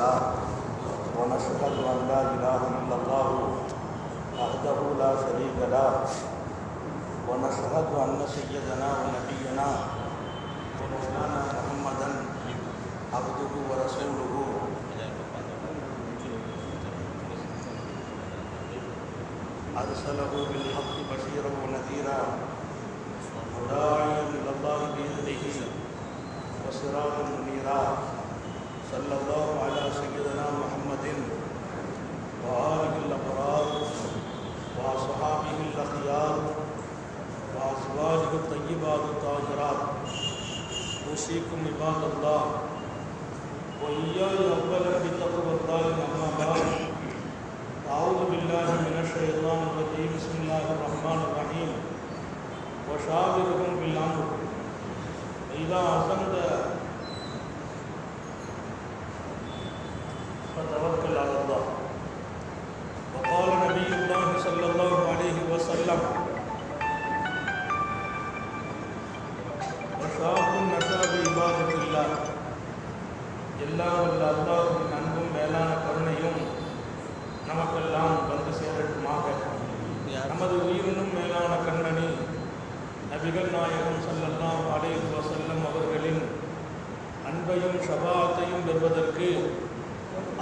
له ونشهد أن لا إله إلا الله وحده لا شريك له ونشهد أن سيدنا ونبينا ومولانا محمدا عبده ورسوله أرسله بالحق بشيرا ونذيرا وداعيا إلى الله بإذنه وسراجا منيرا صلى الله على سيدنا محمد وآله الأبرار وأصحابه الأخيار وأزواجه الطيبات الطاهرات أوصيكم عباد الله وإياي أولا بتقوى الله أما بعد أعوذ بالله من الشيطان الرجيم بسم الله الرحمن الرحيم وشاورهم بالأمر إذا عزمت فتوكل على الله وقال نبي الله صلى الله عليه وسلم وشاب نشا بعبادة الله எல்லாம் வல்ல அல்லாஹ்வின் அன்பும் மேலான கருணையும் நமக்கெல்லாம் வந்து சேரட்டுமாக. நமது உயிரினும் மேலான கண்மணி நபிகள் நாயகம் ஸல்லல்லாஹு அலைஹி வஸல்லம் அவர்களின் அன்பையும் ஷஃபாஅத்தையும் பெறுவதற்கு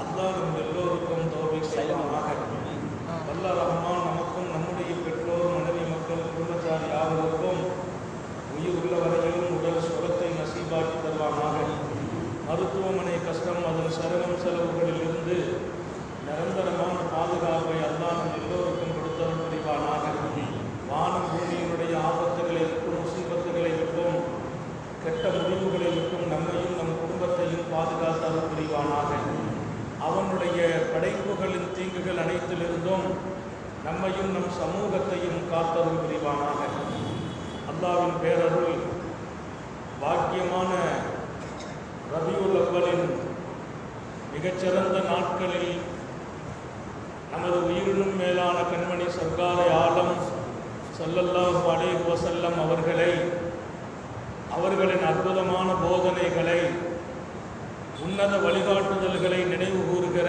அல்லாஹ் நம் எல்லோருக்கும் தௌஃபீக் செய்வானாக. வல்ல ரஹ்மான் நமக்கும் நம்முடைய பெற்றோர் மனைவி மக்கள் குடும்பத்தார் யாவருக்கும் உயிர் உள்ள வரையிலும் உடல் சுகத்தை நசீபாக்கி தருவானாக. மருத்துவமனை கஷ்டம் அதன் சிரமம் செலவுகளில் இருந்து நிரந்தரமான பாதுகாப்பை அல்லாஹ் நம் எல்லோருக்கும் கொடுத்தவன் புரிவானாக. வானம் பூமியினுடைய ஆபத்துகளை விட்டும் முசீபத்துகளை விட்டும் கெட்ட முடிவுகளை விட்டும் நம்மையும் நம் குடும்பத்தையும் பாதுகாத்தவன் புரிவானாக. அவனுடைய படைப்புகளின் தீங்குகள் அனைத்திலிருந்தும் நம்மையும் நம் சமூகத்தையும் காத்தவன் புரிவானாக. அல்லாஹ்வின் பேரருள் பாக்கியமான ரபியுல் அவ்வலின் மிகச்சிறந்த நாட்களில் நமது உயிரினும் மேலான கண்மணி சர்க்காரை ஆலம் ஸல்லல்லாஹு அலைஹி வஸல்லம் அவர்களின் அற்புதமான போதனைகளை உன்னத வழிகாட்டுதல்களை நினைவு கூறுகிற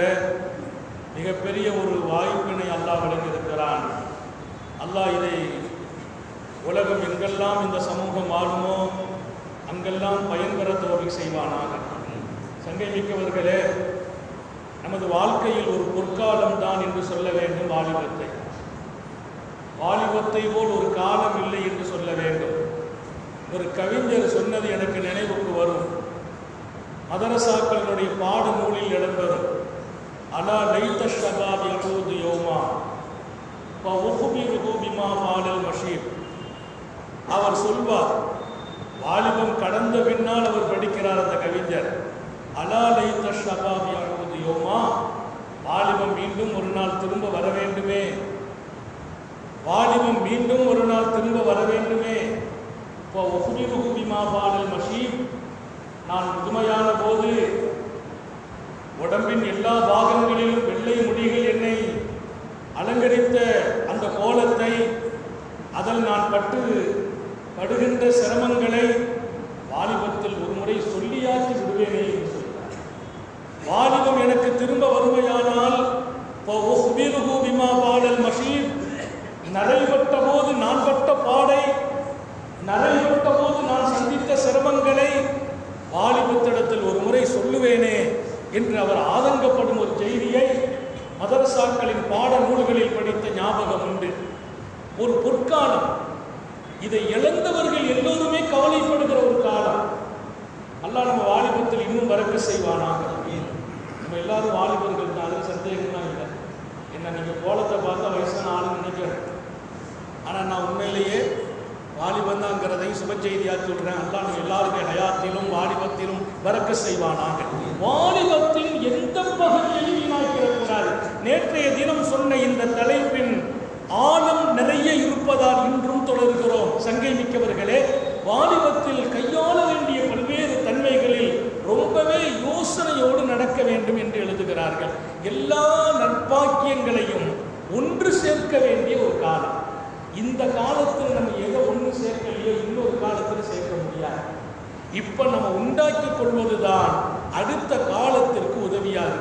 மிகப்பெரிய ஒரு வாய்ப்பினை அல்லாஹ் வழங்கியிருக்கிறான். அல்லாஹ் இதை உலகம் எங்கெல்லாம் இந்த சமூகம் ஆளுமோ அங்கெல்லாம் பயன்பெற தௌஃபீக் செய்வானாக. சங்கை மிக்கவர்களே, நமது வாழ்க்கையில் ஒரு பொற்காலம் தான் என்று சொல்ல வேண்டும். வாலிபத்தை போல் ஒரு காலம் இல்லை என்று சொல்ல வேண்டும். ஒரு கவிஞர் சொன்னது எனக்கு நினைவுக்கு வரும். மதரசாக்களுடைய பாட நூலில் இடம்பெறும். அலா லைத ஷபாப் யகூது யௌமா ஃபஉக்பிருஹு பிமா ஃபாலல் மஷீப். அவர் சொல்வார், வாலிபம் கடந்த பின்னால் அவர் படிக்கிறார் அந்த கவிஞர். அலா லைத ஷபாப் யகூது யௌமா, வாலிபம் மீண்டும் ஒரு நாள் திரும்ப வர வேண்டுமே, வாலிபம் மீண்டும் ஒரு நாள் திரும்ப வர வேண்டுமே. ஃபஉக்பிருஹு பிமா ஃபாலல் மஷீப், நான் முதுமையான போது உடம்பின் எல்லா பாகங்களிலும் வெள்ளை முடிகள் என்னை அலங்கரித்த அந்த கோலத்தை, அதில் நான் படுகின்ற சிரமங்களை வாலிபத்தில் ஒரு முறை சொல்லியாக்கி விடுவேனே என்று சொல்கிறார். வாலிபம் எனக்கு திரும்ப வறுமையானால் நரைபட்ட போது நான் பட்ட பாடை, நரைபட்ட போது நான் சந்தித்த சிரமங்களை வாலிபத்திடத்தில் ஒரு முறை சொல்லுவேனே என்று அவர் ஆதங்கப்படும் ஒரு செய்தியை மதரசாக்களின் பாட நூல்களில் படித்த ஞாபகம் உண்டு. ஒரு பொற்காலம், இதை இழந்தவர்கள் எல்லோருமே கவலைப்படுகிற ஒரு காலம். அல்லாஹ் நம்ம வாலிபத்தில் இன்னும் வரக்க செய்வானாக. நம்ம எல்லாரும் வாலிபர்கள் தான், அதில் சந்தேகம்லாம் இல்லை. என்ன நீங்கள் கோலத்தை பார்த்தா வயசான ஆளுன்னு நினைக்கிறேன். ஆனால் நான் உண்மையிலேயே வாலிபந்தாங்கிறதையும் சுப செய்தியாக சொல்கிறேன். அல்லாஹ் நம்ம எல்லாருமே ஹயாத்திலும் வாலிபத்திலும் வரக்க செய்வானாக. வாலிபத்தின் எந்த பகுதியையும் வீணாக்கிடக்கூடாது. நேற்றைய தினம் சொன்ன இந்த தலைப்பின் ஆழம் நிறைய இருப்பதால் இன்றும் தொடர்கிறோம். சங்கை மிக்கவர்களே, வாலிபத்தில் கையாள வேண்டிய பல்வேறு தன்மைகளில் ரொம்பவே யோசனையோடு நடக்க வேண்டும் என்று எழுதுகிறார்கள். எல்லா நற்பாக்கியங்களையும் ஒன்று சேர்க்க வேண்டிய ஒரு காலம். இந்த காலத்தில் நம்ம எதை ஒன்று சேர்க்கலையோ இன்னொரு காலத்தில் சேர்க்க முடியாது. இப்போ நம்ம உண்டாக்கி கொள்வதுதான் அடுத்த காலத்திற்கு உதவியாக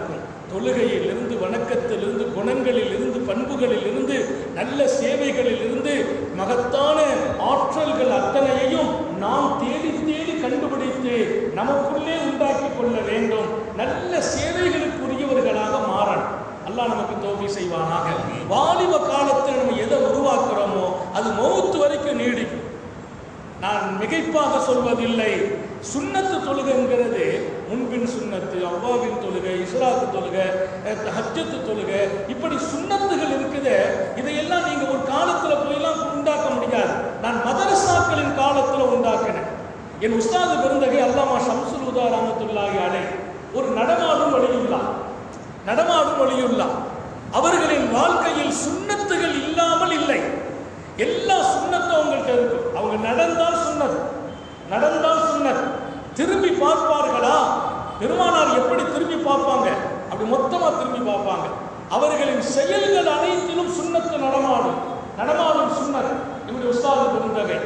தொழுகையிலிருந்து, வணக்கத்திலிருந்து, குணங்களிலிருந்து, பண்புகளிலிருந்து, நல்ல சேவைகளிலிருந்து, மகத்தான ஆற்றல்கள் அத்தனையையும் நாம் தேடி தேடி கண்டுபிடித்து நமக்குள்ளே உண்டாக்கி கொள்ள வேண்டும். நல்ல சேவைகளுக்குரியவர்களாக மாறணும். அல்லாஹ் நமக்கு தௌஃபீக் செய்வானாக. வாலிப காலத்தில் நம்ம எதை உருவாக்குறோமோ அது மௌத் வரைக்கும் நீடிக்கும். நான் மிகைப்பாக சொல்வதில்லை. சுன்னத்து தொழுகைங்கிறது முன்பின் சுன்னத்து, அவ்வாவின் தொழுகை, இஸ்ராக்கு தொழுகை, ஹஜ்ஜத்து தொழுகை, இப்படி சுன்னத்துகள் இருக்குது. இதையெல்லாம் நீங்க ஒரு காலத்துல போயெல்லாம் உண்டாக்க முடியாது. நான் மதரசாக்களின் காலத்துல உண்டாக்கினேன். என் உஸ்தாது பெருந்தகை அல்லாமா ஷம்சுல் ஹுதா ரஹ்மத்துல்லாஹி அலைஹி ஒரு நடமாடும் வழியுள்ளா. அவர்களின் வாழ்க்கையில் சுன்னத்துகள் இல்லாமல் இல்லை. எல்லா சுன்னத்தும் அவங்கள்ட்ட இருக்கும். அவங்க நடந்தால் சுன்னத். திரும்பி பார்ப்பார்களா? பெருமானார் எப்படி திரும்பி பார்ப்பாங்க? அப்படி மொத்தமா திரும்பி பார்ப்பாங்க. அவர்களின் செயல்கள் அனைத்திலும் சுன்னத்து நடமாடும் சுன்னத். இப்படி உஸ்தாது பெருந்தகை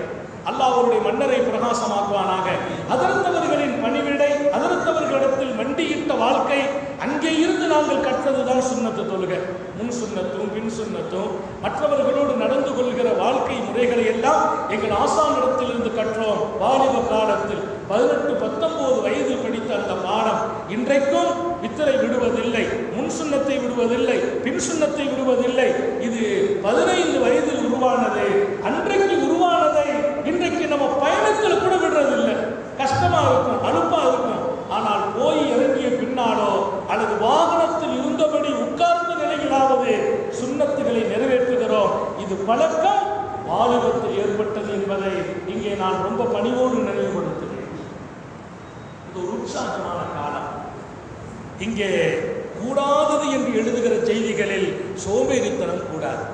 அல்லாஹ் அவருடைய மன்னரை பிரகாசமாக்குவானாக. அதர்த்தவர்களின் பணிவிடை, அதர்த்தவர்களிடத்தில் மண்டியிட்ட வாழ்க்கை, அங்கே இருந்து நாங்கள் கற்றதுதான் சுன்னத்து தொழுகை. முன் சுன்னத்தும் பின் சுன்னத்தும் மற்றவர்களோடு நடந்து கொள்கிற வாழ்க்கை முறைகளை எல்லாம் எங்கள் ஆசானிடத்தில் இருந்து கற்றோம். வாலிப காலத்தில் 18-19 வயதில் படித்த அந்த பாடம் இன்றைக்கும் வித்தரை விடுவதில்லை, முன் சுன்னத்தை விடுவதில்லை, பின் சுன்னத்தை விடுவதில்லை. இது 15 வயதில் உருவானது. அன்றைக்கு உருவானதை இன்றைக்கு நம்ம பயணத்தில் கூட விடுறதில்லை. கஷ்டமா இருக்கும், அலுப்பா இருக்கும். ஆனால் போய் இறங்கிய பின்னாலோ அல்லது வாகனத்தில் இருந்தபடி உட்கார்ந்த நிலையிலாவது சுன்னத்துகளை நிறைவேற்றுகிறோம். இது பழக்கம் வாலிபத்தில் ஏற்பட்டது என்பதை இங்கே நான் ரொம்ப பணிவோடு நினைவுபடுத்துகிறேன். இது ஒரு உற்சாகமான காலம். இங்கே கூடாதது என்று எழுதுகிற செய்திகளில் சோம்பேறித்தனம் கூடாது.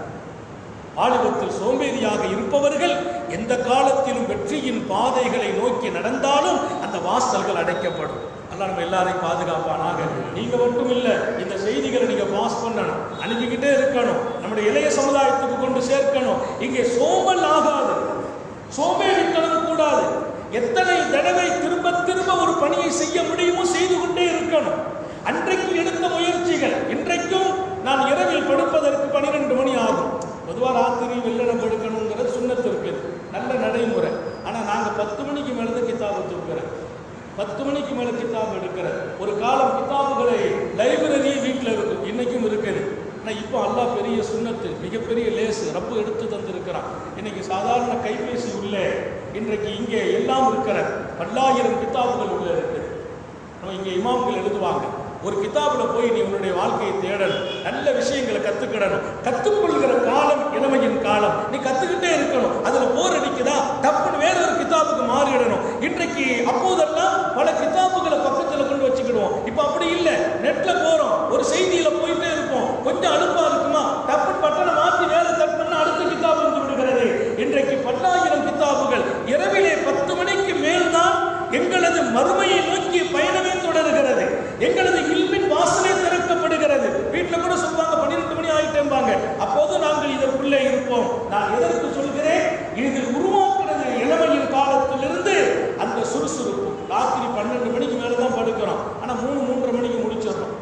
வாலிபத்தில் சோம்பேறியாக இருப்பவர்கள் எந்த காலத்திலும் வெற்றியின் பாதைகளை நோக்கி நடந்தாலும் அந்த வாசல்கள் அடைக்கப்படும். அல்லாஹ் நம்ம எல்லாரையும் பாதுகாப்பானாக. நீங்க மட்டும் இல்ல, இந்த செய்திகளை நீங்க பாஸ் பண்ணணும், அனுப்பிக்கிட்டே இருக்கணும், நம்முடைய இளைய சமுதாயத்துக்கு கொண்டு சேர்க்கணும். இங்கே சோம்பல் ஆகாது, சோம்பேறித்தனம் கூடாது. எத்தனை தடவை திரும்ப திரும்ப ஒரு பணியை செய்ய முடியுமோ செய்து கொண்டே இருக்கணும். அன்றைக்கு எடுத்த முயற்சிகள் இன்றைக்கும் நான் இரவில் படுப்பதற்கு 12 மணி ஆகும். பொதுவாக ராத்திரி வெள்ளனை படுக்கணுங்கிற சுன்னத்து இருக்குது, நல்ல நடைமுறை. ஆனால் நாங்கள் 10 மணிக்கு மேலே தான் கிதாபு தூக்குறேன். 10 மணிக்கு மேலே கிதாபு எடுக்கிறேன். ஒரு காலம் கிதாபுகளை லைப்ரரியே வீட்டில் இருக்கும், இன்னைக்கும் இருக்குது. ஆனால் இப்போ அல்லாஹ் பெரிய சுன்னத்து, மிகப்பெரிய லேசு ரப்பு எடுத்து தந்திருக்கிறான். இன்னைக்கு சாதாரண கைபேசி உள்ளே இன்றைக்கு இங்கே எல்லாம் இருக்கிற 10,000 கிதாபுகள் உள்ளே இருக்குது. நம்ம இங்கே இமாம்கள் எழுதுவாங்க, ஒரு கிதாபில் போய் நீ உன்னுடைய வாழ்க்கையை தேடணும், நல்ல விஷயங்களை கற்றுக்கிடணும். கற்றுக்கொள்கிற காலம் இளமையின் காலம். நீ கற்றுக்கிட்டே இருக்கணும். அதில் போர் அடிக்குதா தப்புன்னு வேற ஒரு கிதாபுக்கு மாறிடணும். இன்றைக்கு அப்போதெல்லாம் பல கிதாபுகளை பக்கத்தில் கொண்டு வச்சுக்கிடுவோம். இப்போ அப்படி இல்லை, நெட்டில் போகிறோம், ஒரு செய்தியில் போயிட்டே இருப்போம். கொஞ்சம் அலுப்பாக இருக்குமா தப்புன்னு பட்டனை மாற்றி வேற தப்புன்னு அடுத்த கிதாபு வந்து விடுகிறது. இன்றைக்கு 10,000 கிதாபுகள். இரவிலே 10 மணிக்கு மேல்தான் எங்களது மறுமையை நோக்கிய பயணமே தொடர்கிறது. எங்களது இல்மின் வாசலே திறக்கப்படுகிறது. வீட்டில் கூட சொல்லுவாங்க 12 மணி ஆகிட்டேம்பாங்க. அப்போது நாங்கள் இதற்குள்ளே இருப்போம். நான் எதற்கு சொல்கிறேன்? இது உருவாக்குறது இளமையின் காலத்திலிருந்து அந்த சுறுசுறுப்பு. ராத்திரி 12 மணிக்கு மேலே தான் படுக்கிறோம், ஆனால் 3-3:30 மணிக்கு முடிச்சிடறோம்.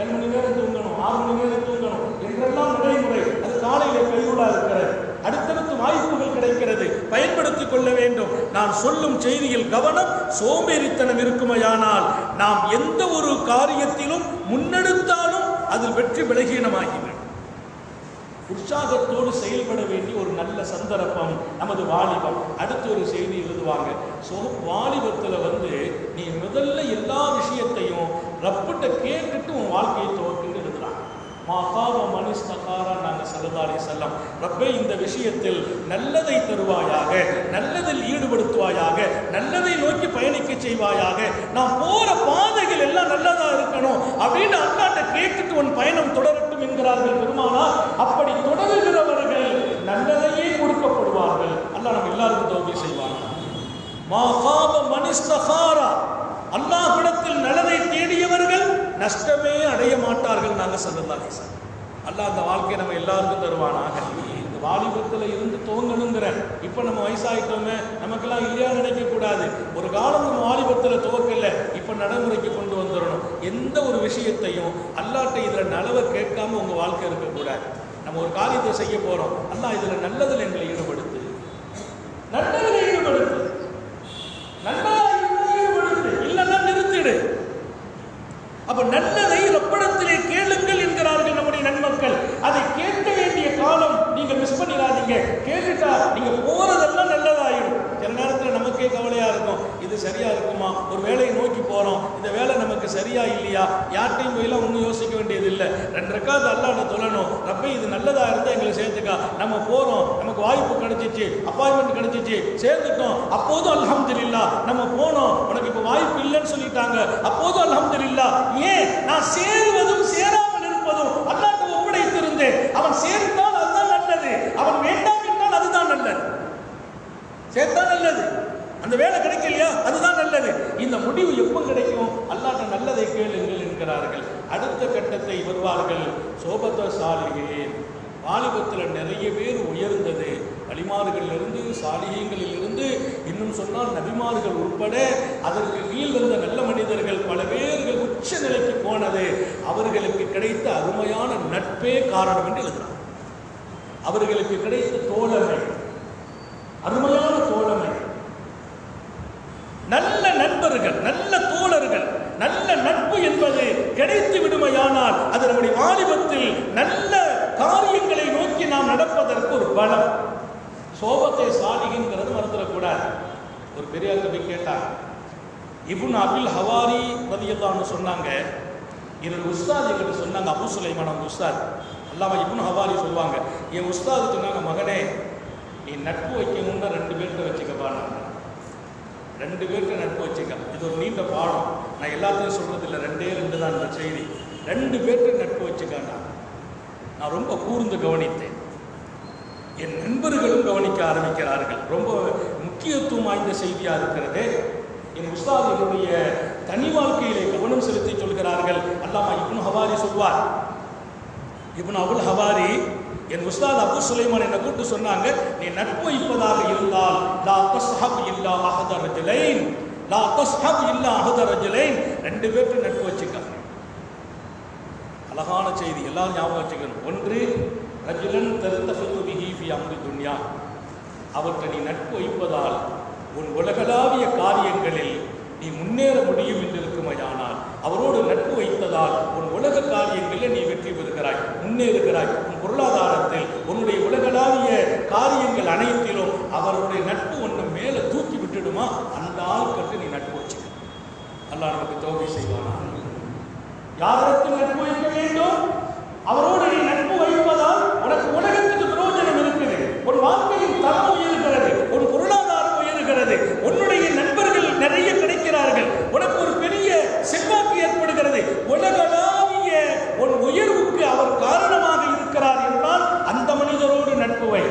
7 மணி நேரம் தூங்கணும், 6 மணி நேரம் தூங்கணும் என்றெல்லாம் நடைமுறை. அது காலையில் கைகூடா இருக்கிறது. அடுத்தடுத்து வாய்ப்புகள் கிடைக்கிறது, பயன்படுத்திக் கொள்ள வேண்டும். நான் சொல்லும் செய்தியில் கவனம். சோம்பேறித்தனம் இருக்குமையானால் நாம் எந்த ஒரு காரியத்திலும் முன்னெடுத்தாலும் அதில் வெற்றி பலகீனமாகிவிடும். உற்சாகத்தோடு செயல்பட வேண்டிய ஒரு நல்ல சந்தர்ப்பம் நமது வாலிபம். அடுத்து ஒரு செய்தி எழுதுவாங்க, வாலிபத்தில் நீ முதல்ல எல்லா விஷயத்தையும் ரப்பிட்ட கேட்டுட்டு உன் வாழ்க்கையை துவக்கிட்டு எழுதுறாங்க. மாகாப மனிஸ்தகாரா நாங்கள் ஸல்லல்லாஹு அலைஹி வஸல்லம், ரப்பே இந்த விஷயத்தில் நல்லதை தருவாயாக, நல்லதில் ஈடுபடுத்துவாயாக, நல்லதை நோக்கி பயணிக்க செய்வாயாக, நான் போற பாதைகள் எல்லாம் நல்லதா இருக்கணும் அப்படின்னு அல்லாஹ்ட்ட கேட்டுட்டு உன் பயணம் தொடரட்டும் என்கிறார்கள் பெருமானார். அப்படி தொடருகிறவர்கள் நல்லதையே கொடுக்கப்படுவார்கள். அல்லாஹ் நம்ம எல்லாருக்கும் தௌபீக் செய்வாங்க. மாகாப மனிஸ்தகாரா, அல்லாஹ்விடத்தில் நல்லதை தேடியவர்கள் நஷ்டமே அடைய மாட்டார்கள். நாங்கள் ஸல்லல்லாஹு அலைஹி வஸல்லம். அல்லாஹ் அந்த வாழ்க்கையை நம்ம எல்லாருக்கும் தருவானாக. இந்த வாலிபத்தில் இருந்து துவங்கணுங்கிற, இப்போ நம்ம வயசாகிட்டோமே நமக்கெல்லாம் இல்லையா நினைக்கக்கூடாது. ஒரு காலம் நம்ம வாலிபத்தில் துவக்கல, இப்போ இப்போ நடைமுறைக்கு கொண்டு வந்துடணும். எந்த ஒரு விஷயத்தையும் அல்லாட்ட இதில் நலவை கேட்காம உங்கள் வாழ்க்கை இருக்கக்கூடாது. நம்ம ஒரு காரியத்தை செய்ய போகிறோம், அல்லாஹ் இதில் நல்லதில் எங்களை ஈடுபடுத்து, நல்லதில் ஈடுபடுத்து, நல்லதாக ஈடுபடுத்து, இல்லைன்னா நிறுத்திடு. அப்ப நல்லதை ரப்படத்திலே கேளுங்கள் என்கிறார்கள் நம்முடைய நன்மக்கள். அதை கேட்க வேண்டிய காலம் நீங்க மிஸ் பண்ணிடாதீங்க. கேட்டுட்டா நீங்க போறதெல்லாம் நல்லதாயிடும். சில நேரத்தில் நமக்கே கவலையா இருக்கும், இது சரியா இருக்குமா, ஒரு வேலையை நோக்கி போறோம், இந்த வேலை நமக்கு சரியா இல்லையா, யார்ட்டையும் போயெல்லாம் ஒன்றும் யோசிக்க வேண்டியது இல்லை. 2 ரக்காத் அல்லாஹ்ட்ட தொழணும், ரப்பே இது நல்லதா இருந்தா எங்களை சேர்த்துக்கா, நம்ம போறோம், நமக்கு வாய்ப்பு கிடைச்சிச்சு, அப்பாயின்மெண்ட் கிடைச்சிச்சு, சேர்ந்துட்டோம், அப்போதும் அல்ஹம்துலில்லாஹ். நம்ம போனோம், உனக்கு இப்போ வாய்ப்பு இல்லைன்னு சொல்லிட்டாங்க, அப்போதும் அல்ஹம்துலில்லாஹ். ஏன் நான் சேருவதும் சேராமல் இருப்பதும் அல்லாஹ்ட்ட ஒப்படைத்திருந்தேன். அவன் சேர்ந்தால் அதுதான் நல்லது, அவன் வேண்டாம் என்றால் அதுதான் நல்லது. சேர்த்தா நல்லது, அந்த வேலை கிடைக்கலையா அதுதான் நல்லது. இந்த முடிவு எப்போ கிடைக்கும்? அல்லாஹ்ட்ட நல்லதை கேளுங்கள் என்கிறார்கள். அடுத்த கட்டத்தை வருவார்கள். சோபத்த சாலிஹீன், வாலிபத்தில் நிறைய பேர் உயர்ந்தது, வலிமார்களிலிருந்து சாலிஹீன்களிலிருந்து, இன்னும் சொன்னால் நபிமார்கள் உட்பட அதற்கு கீழ் வந்த நல்ல மனிதர்கள் பல பேர்கள் உச்ச நிலைக்கு போனது அவர்களுக்கு கிடைத்த அருமையான நட்பே காரணம் என்று எழுதுகிறார். அவர்களுக்கு கிடைத்த தோழமை, அருமையான தோழமை, நல்ல நண்பர்கள், நல்ல தோழர்கள், நல்ல நட்பு என்பது கிடைத்து விடுமையானால் அது நம்முடைய வாலிபத்தில் நல்ல காரியங்களை நோக்கி நாம் நடப்பதற்கு ஒரு பலம். சோபத்தை சாலிஹின்கிறது மறந்துடக்கூடாது. ஒரு பெரிய கவி கேட்டார், இப்னு அபில் ஹவாரி ரலியல்லாஹு அன்ஹு சொன்னாங்க, என்னோட உஸ்தாத் என்கிட்ட சொன்னாங்க, அபு சுலைமான் அவங்க உஸ்தாத் அல்லாம இப்னு ஹவாரி சொல்லுவாங்க, என் உஸ்தாது சொன்னாங்க, மகனே நீ நட்பு வைக்கணும்னா 2 பேர்கிட்ட வச்சுக்கப்பா, 2 பேர்கிட்ட நட்பு வச்சுக்க. இது ஒரு நீண்ட பாடம், நான் எல்லாத்தையும் சொல்றது இல்லை, 2 தான் இந்த செய்தி. 2 பேர்கிட்ட நட்பு வச்சுக்காண்டா. நான் ரொம்ப கூர்ந்து கவனித்தேன், என் நண்பர்களும் கவனிக்க ஆரம்பிக்கிறார்கள். ரொம்ப முக்கியத்துவம் வாய்ந்த செய்தியாக இருக்கிறது. என் உஸ்தாத் என்னுடைய தனி வாழ்க்கையிலே கவனம் செலுத்தி சொல்கிறார்கள். அல்லாமா இப்னு ஹவாரி சொல்வார், இப்னு அபுல் ஹவாரி என் உஸ்தாத் அபு சுலைமான் என்னை கூப்பிட்டு சொன்னாங்க, நீ நட்பு வைப்பதாக இருந்தால் லா தஸ்ஹப் இல்லா அஹத ரஜுலைன், லா தஸ்ஹப் இல்லா அஹத ரஜுலைன், 2 பேர்கிட்ட நட்பு வச்சுக்க. அழகான செய்தி, எல்லாரும் ஞாபகம் வச்சுக்கணும். ஒன்று, ரஜுலன் தர்தஃபிது பிஹி ஃபி அம்ரி துன்யா, அவற்றை நீ நட்பு வைப்பதால் உன் உலகளாவிய காரியங்களில் நீ முன்னேற முடியும் என்று இருக்குமையானால், அவரோடு நட்பு வைத்ததால் உன் உலக காரியங்களில் நீ வெற்றி பெறுகிறாய், முன்னேறுகிறாய். உன் பொருளாதாரத்தில், உன்னுடைய உலகளாவிய காரியங்கள் அனைத்திலும் அவருடைய நட்பு ஒன்று மேலே தூக்கி விட்டுடுமா, அந்த ஆள் கட்டு நீ நட்பு வச்சுக்க. அல்லாஹ் நமக்கு தௌஃபீக் செய்வானா. யாருக்கு நட்பு வைக்க வேண்டும்? அவரோடு நீ நட்பு வைப்பதால் உனக்கு உலகத்துக்கு பிரயோஜனம் இருக்குது, உன் வாழ்க்கையின் தரம் உயர்கிறது, உன் பொருளாதாரம் உயர்கிறது, உன்னுடைய நண்பர்கள் நிறைய கிடைக்கிறார்கள், உனக்கு ஒரு பெரிய செல்வாக்கு ஏற்படுகிறது, உலகளாவிய உன் உயர்வுக்கு அவர் காரணமாக இருக்கிறார் என்றால் அந்த மனிதரோடு நட்பு வை.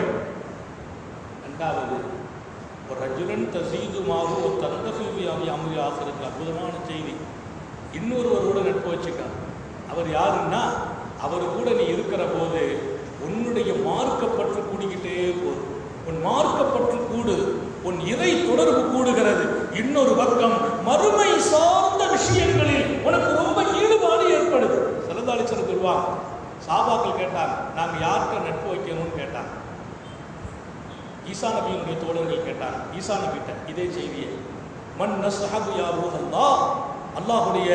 2வது, ஒரு ரஜுலன் தசீதுமாகு ஒரு தந்தஃபி அம்ரி ஆசிரியர், அற்புதமான செய்தி. இன்னொருவரோடு நட்பு வச்சுக்க. அவர் யாருன்னா, அவர் கூட நீ இருக்கிற போது உன்னுடைய மார்க்கப்பற்று கூடிக்கிட்டே போகுது, உன் மார்க்கப்பற்று கூடுது, உன் இறை தொடர்பு கூடுகிறது. இன்னொரு பக்கம் மறுமை சார்ந்த விஷயங்களில் உனக்கு ரொம்ப ஈடுபாடு ஏற்படுது. சல்லல்லாஹு சொல்வாங்க, சாபாக்கள் கேட்டாங்க, நாங்கள் யார்கிட்ட நட்பு வைக்கணும்னு கேட்டாங்க. ஈசா நபியினுடைய தோழர்கள் கேட்டாங்க ஈசா நபிட்ட இதே செய்தியை, மன் நஸ்ஹபு யா ரூஹல்லாஹ், அல்லாஹுடைய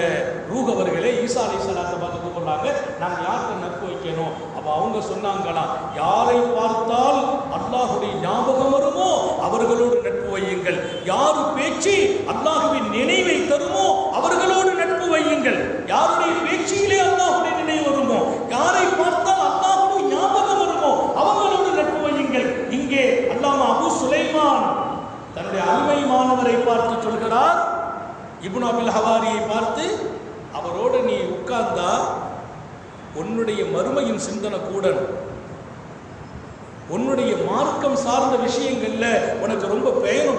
ரூஹ் அவர்களே ஈசா அலைஹிஸ்ஸலாத்தை பார்த்து கூப்பிடுறாங்க, நாங்கள் யார்கிட்ட நட்பு வைக்கணும்? அப்போ அவங்க சொன்னாங்களா, யாரை பார்த்தால் அல்லாஹுடைய ஞாபகம் வருமோ அவர்களோடு நட்பு வையுங்கள், யாரு பேச்சு அல்லாஹுவின் நினைவை தருமோ அவர்களோடு நட்பு வையுங்கள், யாருடைய பேச்சிலே அல்லாஹுடைய நினைவு வருமோ, யாரை பார்த்தால் அல்லாஹுடைய ஞாபகம் வருமோ அவங்களோடு நட்பு வையுங்கள். இங்கே அல்லாமா அபு சுலைமான் தன்னுடைய அருமை மாணவரை பார்த்து சொல்கிறார், இப்னு அபில் ஹவாரியை பார்த்து, அவரோடு நீ உட்கார்ந்தா உன்னுடைய மறுமையின் சிந்தனை கூடணும், உன்னுடைய மார்க்கம் சார்ந்த விஷயங்கள்ல உனக்கு ரொம்ப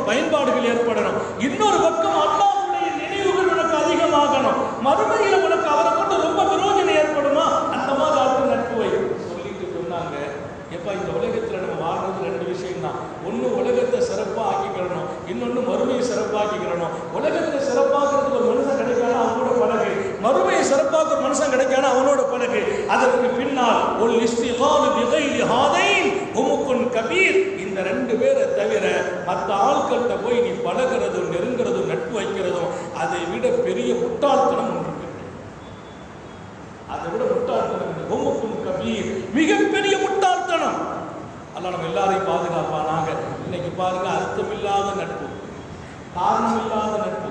பயன்பாடுகள் ஏற்படணும். இன்னொரு பக்கம் அல்லாஹ்வுடைய நினைவுகள் உனக்கு அதிகமாகணும், மறுமையில் உனக்கு அவரை கொண்டு ரொம்ப பிரயோஜனம் ஏற்படுமா, அந்த மாதிரி ஆட்கள் நட்பு வை சொல்லிட்டு சொன்னாங்க. எப்பா, இந்த உலகத்தில் நம்ம வாழ்றது 2 விஷயம் தான். ஒன்று உலகத்தை சிறப்பாக ஆக்கிக்கிறணும், இன்னொன்று மறுமையை சிறப்பாக்கிக்கிறணும். உலகத்தை சிறப்பாகிறதுக்கு ஒரு மனுஷன் கிடைக்காது ஒல் இஸ்திகால் பிகைரி ஹாதைன் ஹுமுக்குன் கபீர். இந்த ரெண்டு பேரை தவிர மற்ற ஆட்கள்கிட்ட போய் நீ பழகிறதும் நெருங்கிறதும் நட்பு வைக்கிறதும் அதை விட பெரிய முட்டாள்தனம் ஒன்று. அதை விட முட்டாள்தனம் ஹுமுக்குன் கபீர், மிகப்பெரிய முட்டாள்தனம். அல்லாஹ் நம்ம எல்லாரையும் பாதுகாப்பானாக. இன்னைக்கு பாருங்க, அர்த்தமில்லாத நட்பு, காரணமில்லாத நட்பு,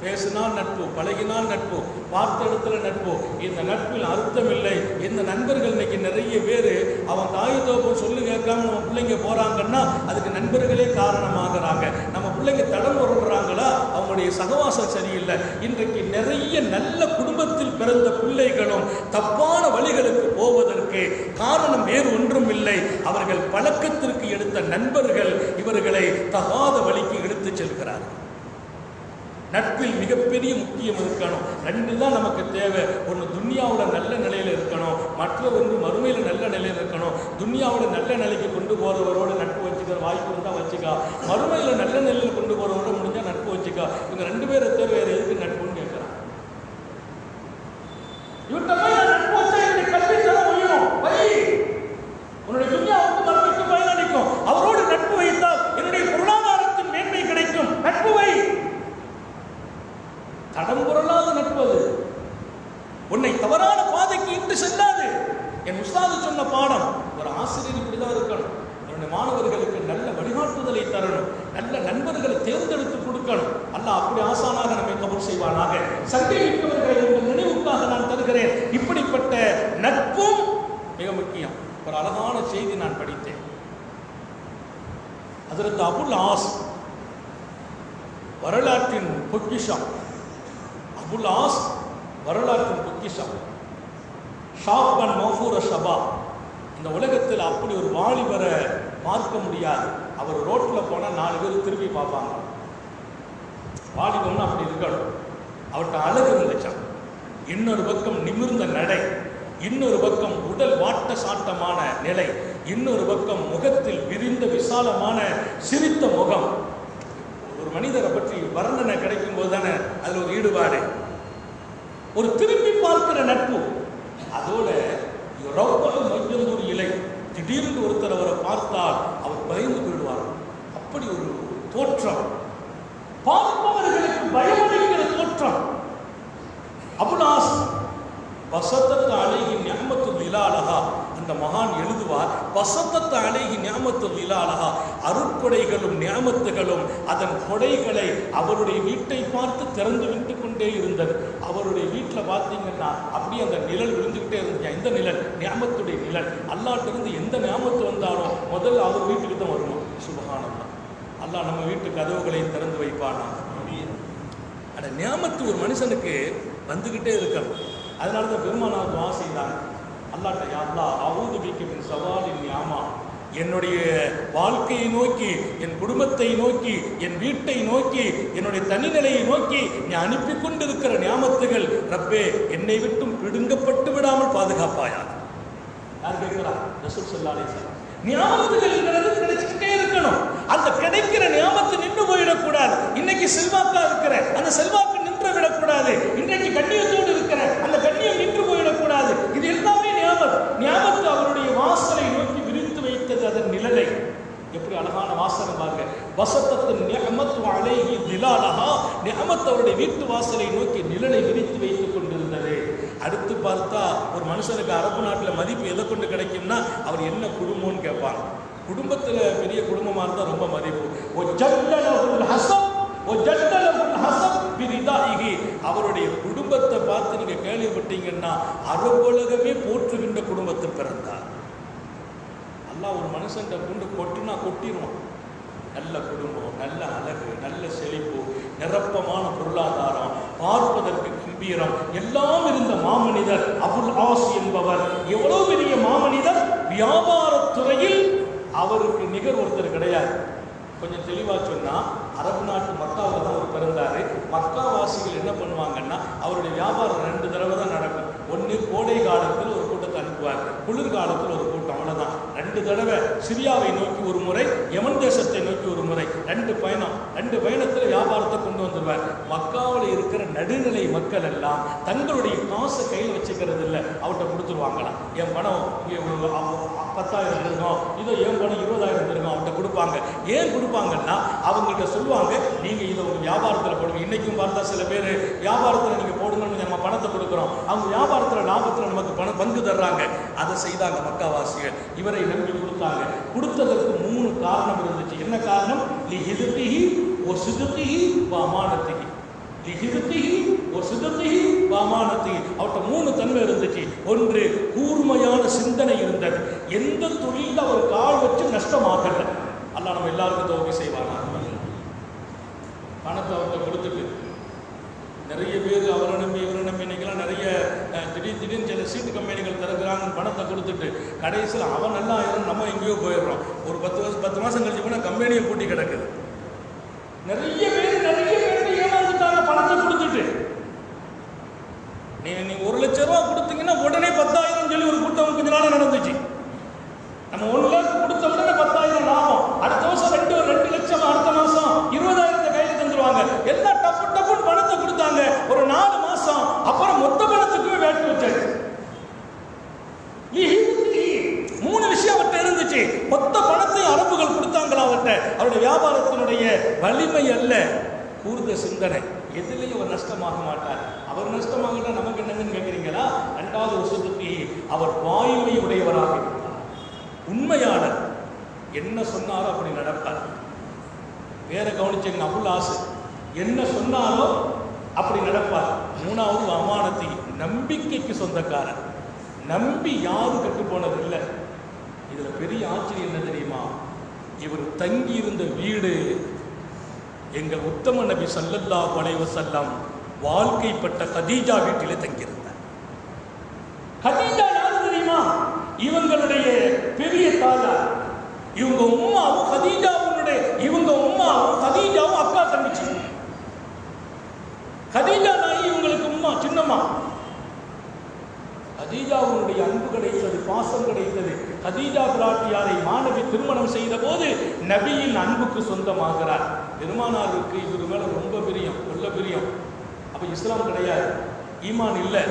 பேசினால் நட்பு, பழகினால் நட்பு, பார்த்த இடத்துல நட்பு. இந்த நட்பில் அர்த்தம் இல்லை. இந்த நண்பர்கள் இன்னைக்கு நிறைய பேர் அவன் தாய் தோப்பும் சொல்லு கேட்காம நம்ம பிள்ளைங்க போறாங்கன்னா அதுக்கு நண்பர்களே காரணமாகறாங்க. நம்ம பிள்ளைங்க தடம் உருடுறாங்களா, அவங்களுடைய சகவாசம் சரியில்லை. இன்றைக்கு நிறைய நல்ல குடும்பத்தில் பிறந்த பிள்ளைகளும் தப்பான வழிகளுக்கு போவதற்கு காரணம் வேறு ஒன்றும் இல்லை. அவர்கள் பழக்கத்திற்கு எடுத்த நண்பர்கள் இவர்களை தகாத வழிக்கு எடுத்து செல்கிறார்கள். நட்பில் மிகப்பெரிய முக்கியம் இருக்கணும். ரெண்டு தான் நமக்கு தேவை. ஒன்று துன்யாவில் நல்ல நிலையில் இருக்கணும், மற்ற ஒன்று மறுமையில் நல்ல நிலையில் இருக்கணும். துன்யாவில் நல்ல நிலைக்கு கொண்டு போகிறவரோட நட்பு வச்சுக்கிற வாய்ப்பு இருந்தால் வச்சுக்கா, மறுமையில் நல்ல நிலையில் கொண்டு போகிறவரோட முடிஞ்சால் நட்பு வச்சுக்கா. இவங்க ரெண்டு பேரை தேவை, வேறு எதுக்கு நட்புன்னு கேட்குறான். இவர்கிட்ட போய் நட்பு வச்சா என்னுடைய கல்வித்தரம் ஒழியும், வை உன்னுடைய துன்யாவுக்கு மறுமைக்கு பயனளிக்கும். அவரோடு நட்பு வைத்தால் என்னுடைய பொருளாதாரத்தின் மேன்மை கிடைக்கும். நட்பு வை. தடம்புரலாத நட்பு அது உன்னை தவறான பாதைக்கு இட்டு செல்லாது. என் உஸ்தாது சொன்ன பாடம், ஒரு ஆசிரியர் இப்படிதான் இருக்கணும். என்னுடைய மாணவர்களுக்கு நல்ல வழிகாட்டுதலை தரணும், நல்ல நண்பர்களை தேர்ந்தெடுத்து கொடுக்கணும். அல்லாஹ் அப்படி ஆசானாக நம்மை கபூல் செய்வானாக. சந்தேகிப்பவர்களை உங்கள் நினைவுக்காக நான் தருகிறேன். இப்படிப்பட்ட நட்பும் மிக முக்கியம். ஒரு அழகான செய்தி நான் படித்தேன். ஹஜ்ரத் அபுல் ஆஸ் வரலாற்றின் பொக்கிஷம். அபுல் ஆஸ் வரலாற்றின் பொக்கிஷம். ஷாப்பன் மௌஃபூர ஷபா. இந்த உலகத்தில் அப்படி ஒரு வாலிபரை பார்க்க முடியாது. அவர் ரோட்டில் போனால் 4 பேர் திரும்பி பார்ப்பாங்க. வாலிபம்னு அப்படி இருக்கணும். அவர்கிட்ட அழகு இருந்துச்சான். இன்னொரு பக்கம் நிமிர்ந்த நடை, இன்னொரு பக்கம் உடல் வாட்ட சாட்டமான நிலை, இன்னொரு பக்கம் முகத்தில் விரிந்த விசாலமான சிரித்த முகம். ஒரு மனிதரை பற்றி வர்ணனை கிடைக்கும் போது தானே அதில் ஒரு ஈடுபாடு, ஒரு திரும்பி பார்க்கிற நட்பு. அதோட மையந்தூர் இலை, திடீர்னு ஒருத்தர் அவரை பார்த்தால் அவர் பயந்து போயிடுவார். அப்படி ஒரு தோற்றம், பார்ப்பவர்களுக்கு பயமளிக்கிற தோற்றம். அபுல் ஆஸ் வசத்தத் அலைஹி நிஅமத்துல் இலாலஹா. அந்த மகான் எழுதுவார், வசத்தத் அலைஹி நிஅமத்துல் இலாலஹா. அருட்கொடைகளும் நியாமத்துகளும் அதன் கொடைகளை அவருடைய வீட்டை பார்த்து திறந்து விட்டு கொண்டே இருந்தது. அவருடைய வீட்டில் பார்த்தீங்கன்னா அப்படியே அந்த நிழல் விழுந்துக்கிட்டே இருந்துச்சு. இந்த நிழல் நியாமத்துடைய நிழல். அல்லாட்டிருந்து எந்த நியாமத்து வந்தாலும் முதல்ல அவர் வீட்டுக்கு தான் வரணும். சுபஹானல்லாஹ். அல்லாஹ் நம்ம வீட்டு கதவுகளை திறந்து வைப்பானா. அந்த நியாமத்து ஒரு மனுஷனுக்கு வந்துக்கிட்டே இருக்கணும். அதனால தான் பெருமானார் துஆ செய்தாங்க, அல்லாஹ்ட்ட யா அல்லாஹ் அஊது பிக்க மின் ஸவாலின் நியாமா. என்னுடைய வாழ்க்கையை நோக்கி, என் குடும்பத்தை நோக்கி, என் வீட்டை நோக்கி, என்னுடைய தனிநிலையை நோக்கி நீ அனுப்பி கொண்டிருக்கிற நியாமத்துகள் ரப்பே என்னை விட்டும் பிடுங்கப்பட்டு விடாமல் பாதுகாப்பாயா. யார் கேட்கிறா? ரசூல் ஸல்லல்லாஹு அலைஹி வஸல்லம். நியாமத்துகள் கிடைச்சிக்கிட்டே இருக்கணும். அந்த கிடைக்கிற நியாமத்து நின்று போயிடக்கூடாது. இன்னைக்கு செல்வாக்கா இருக்கிற அந்த செல்வாக்கு நின்று விடக்கூடாது. இன்றைக்கு கண்ணியத்தோடு இருக்கிற அந்த கண்ணியம் நின்று போயிடக்கூடாது. இது எல்லாமே நியாமத்து அவருடைய வாசலை நோக்கி விரித்து வைத்தது. அதன் நிழலை எப்படி அழகான வாசகம் பாருங்க. வசத்தத்து நிஅமத்து அலைஹி திலாலஹா. நிஅமத் அவருடைய வீட்டு வாசலை நோக்கி நிழலை விரித்து வைத்துக் கொண்டிருந்தது. அடுத்து பார்த்தா ஒரு மனுஷனுக்கு அரபு நாட்டில் மதிப்பு எதை கொண்டு கிடைக்கும்னா அவர் என்ன குடும்பம்னு கேட்பாங்க. குடும்பத்தில் பெரிய குடும்பமாக இருந்தால் ரொம்ப மதிப்பு. அவருடைய குடும்பத்தை பார்த்து நீங்க கேள்விப்பட்டீங்கன்னா அரபுலகமே போற்றுகின்ற குடும்பத்தில் பிறந்தார். அல்லாஹ் ஒரு மனுஷன் கொண்டு கொட்டுனா கொட்டிடுவான். நல்ல குடும்பம், நல்ல அழகு, நல்ல செழிப்பு, நிரப்பமான பொருளாதாரம், பார்ப்பதற்கு கம்பீரம் எல்லாம் இருந்த மாமனிதர் அபுல் ஆஸ் என்பவர். எவ்வளவு பெரிய மாமனிதர்! வியாபாரத்துறையில் அவருக்கு நிகர் ஒருத்தர் கிடையாது. கொஞ்சம் தெளிவாக சொன்னால், அரபு நாட்டு மக்காவில் தான் அவர் பிறந்தார். மக்காவாசிகள் என்ன பண்ணுவாங்கன்னா அவருடைய வியாபாரம் 2 தடவை தான் நடக்கும். ஒன்று கோடை காலத்தில் ஒரு கூட்டத்தை அனுப்பி அனுப்புவார். குளிர்காலத்தில் ஒரு கூட்டம், அவ்வளோதான். 2 தடவை சிரியாவை நோக்கி ஒரு முறை, யமன் தேசத்தை நோக்கி ஒரு முறை, 2 பயணம். 2 பயணத்தில் வியாபாரத்தை கொண்டு வந்துடுவார். மக்காவில் இருக்கிற நடுநிலை மக்கள் எல்லாம் தங்களுடைய காசை கையில் வச்சுக்கிறது இல்லை, அவர்கிட்ட கொடுத்துருவாங்களாம். என் பணம் 10,000 இருக்கும், இதோ என் பணம் 20,000 இருக்கும், அவர்கிட்ட கொடுப்பாங்க. ஏன் கொடுப்பாங்கன்னா அவங்கள்ட்ட சொல்லுவாங்க, நீங்கள் இதை உங்கள் வியாபாரத்தில் போடுங்க. இன்றைக்கும் பார்த்தா சில பேர் வியாபாரத்தில் நீங்கள் போடுங்கன்னு நம்ம பணத்தை கொடுக்குறோம், அவங்க வியாபாரத்தில் லாபத்தில் நமக்கு பங்கு தர்றாங்க. அதை செய்தாங்க மக்காவாசிகள். இவரை நம்பி கொடுத்தாங்க. கொடுத்ததற்கு 3 காரணம் இருந்துச்சு. என்ன காரணம்? லிஹிதுஹி வ சிதுஹி வ அமானத்திஹி. லிஹிதுஹி வ சிதுஹி வ அமானத்திஹி. அவர்கிட்ட 3 தன்மை இருந்துச்சு. ஒன்று, கூர்மையான சிந்தனை இருந்தது. எந்த தொழிலில் அவர் கால் வச்சு நஷ்டமாகல. அல்லாஹ் நம்ம எல்லாருக்கும் தௌஃபீக் செய்வானா. பணத்தை அவர்கிட்ட கொடுத்துட்டு நிறைய பேர் அவரை நம்பி இவரை நம்பி இன்னைக்கெல்லாம் நிறைய திடீர்னு சில சீட்டு கம்பெனிகள் திறக்கிறாங்க. பணத்தை கொடுத்துட்டு கடைசியில் அவன் நல்லா ஆயிரம், நம்ம எங்கேயோ போயிடுறோம். ஒரு 10 மாதம் கழிச்சு போனால் கம்பெனியை பூட்டி கிடக்குது. நிறைய பேர் ஏமாந்துட்டாங்க பணத்தை கொடுத்துட்டு. நீ 1 லட்சம் ரூபா கொடுத்தீங்கன்னா உடனே 10,000 சொல்லி ஒரு கூட்டம் கொஞ்ச நாள் நடந்துச்சு. நம்ம 1 லட்சம் கொடுத்த உடனே 10,000 லாபம். அடுத்த வருஷம் 2 லட்சம், அடுத்த மாசம் 20,000 கையில் தந்துருவாங்க. எல்லாம் டப்புன்னு பணத்தை கொடுத்தாங்க. ஒரு 4 மாசம் அப்புறம் மொத்த பணத்துக்கு வேட்டு வச்சாச்சு. 3 விஷயம் அவர்கிட்ட இருந்துச்சு. மொத்த பணத்தை அரபுகள் கொடுத்தாங்களா அவர்கிட்ட. அவருடைய வியாபாரத்தினுடைய வலிமை அல்ல, கூர்ந்த சிந்தனை. எதிலையும் அவர் நஷ்டமாக மாட்டார். அவர் நஷ்டமாகல நமக்கு என்னங்கன்னு கேட்குறீங்களா? 2வது வருஷத்துக்கு அவர் வாய்மை உடையவராக இருந்தார். உண்மையாளர். என்ன சொன்னாரோ அப்படி நடப்பார். வேற கவனிச்சங்க அபுல் ஆஸ் என்ன சொன்னாரோ அப்படி நடப்பார். 3வது அமானத்தி, நம்பிக்கைக்கு சொந்தக்காரர். நம்பி யாரும் கட்டு போனது இல்லை. இதுல பெரிய ஆச்சரியம் என்ன தெரியுமா? இவர் தங்கி இருந்த வீடு எங்கள் உத்தம நபி ஸல்லல்லாஹு அலைஹி வஸல்லம் வாழ்க்கைப்பட்ட கதீஜா வீட்டிலே தங்கியிருந்தார். கதீஜா யாரு தெரியுமா? இவங்களுடைய பெரிய தாயார். இவங்க உம்மாவும் கதீஜாவும் அக்கா தங்கச்சி. கதீஜா நாயி இவங்களுக்கு உம்மா, சின்னம்மா. கதீஜாவுடைய அன்பு கிடைத்தது, பாசம் கிடைத்தது. கதீஜா பிராட்டியாரை மாணவி திருமணம் செய்த போது நபியின் அன்புக்கு சொந்தமாகிறார். பெருமானாருக்கு இவர் மேல ரொம்ப பிரியம், உள்ள பிரியம். அப்ப இஸ்லாம் கிடையாது, ஈமான் இல்லை.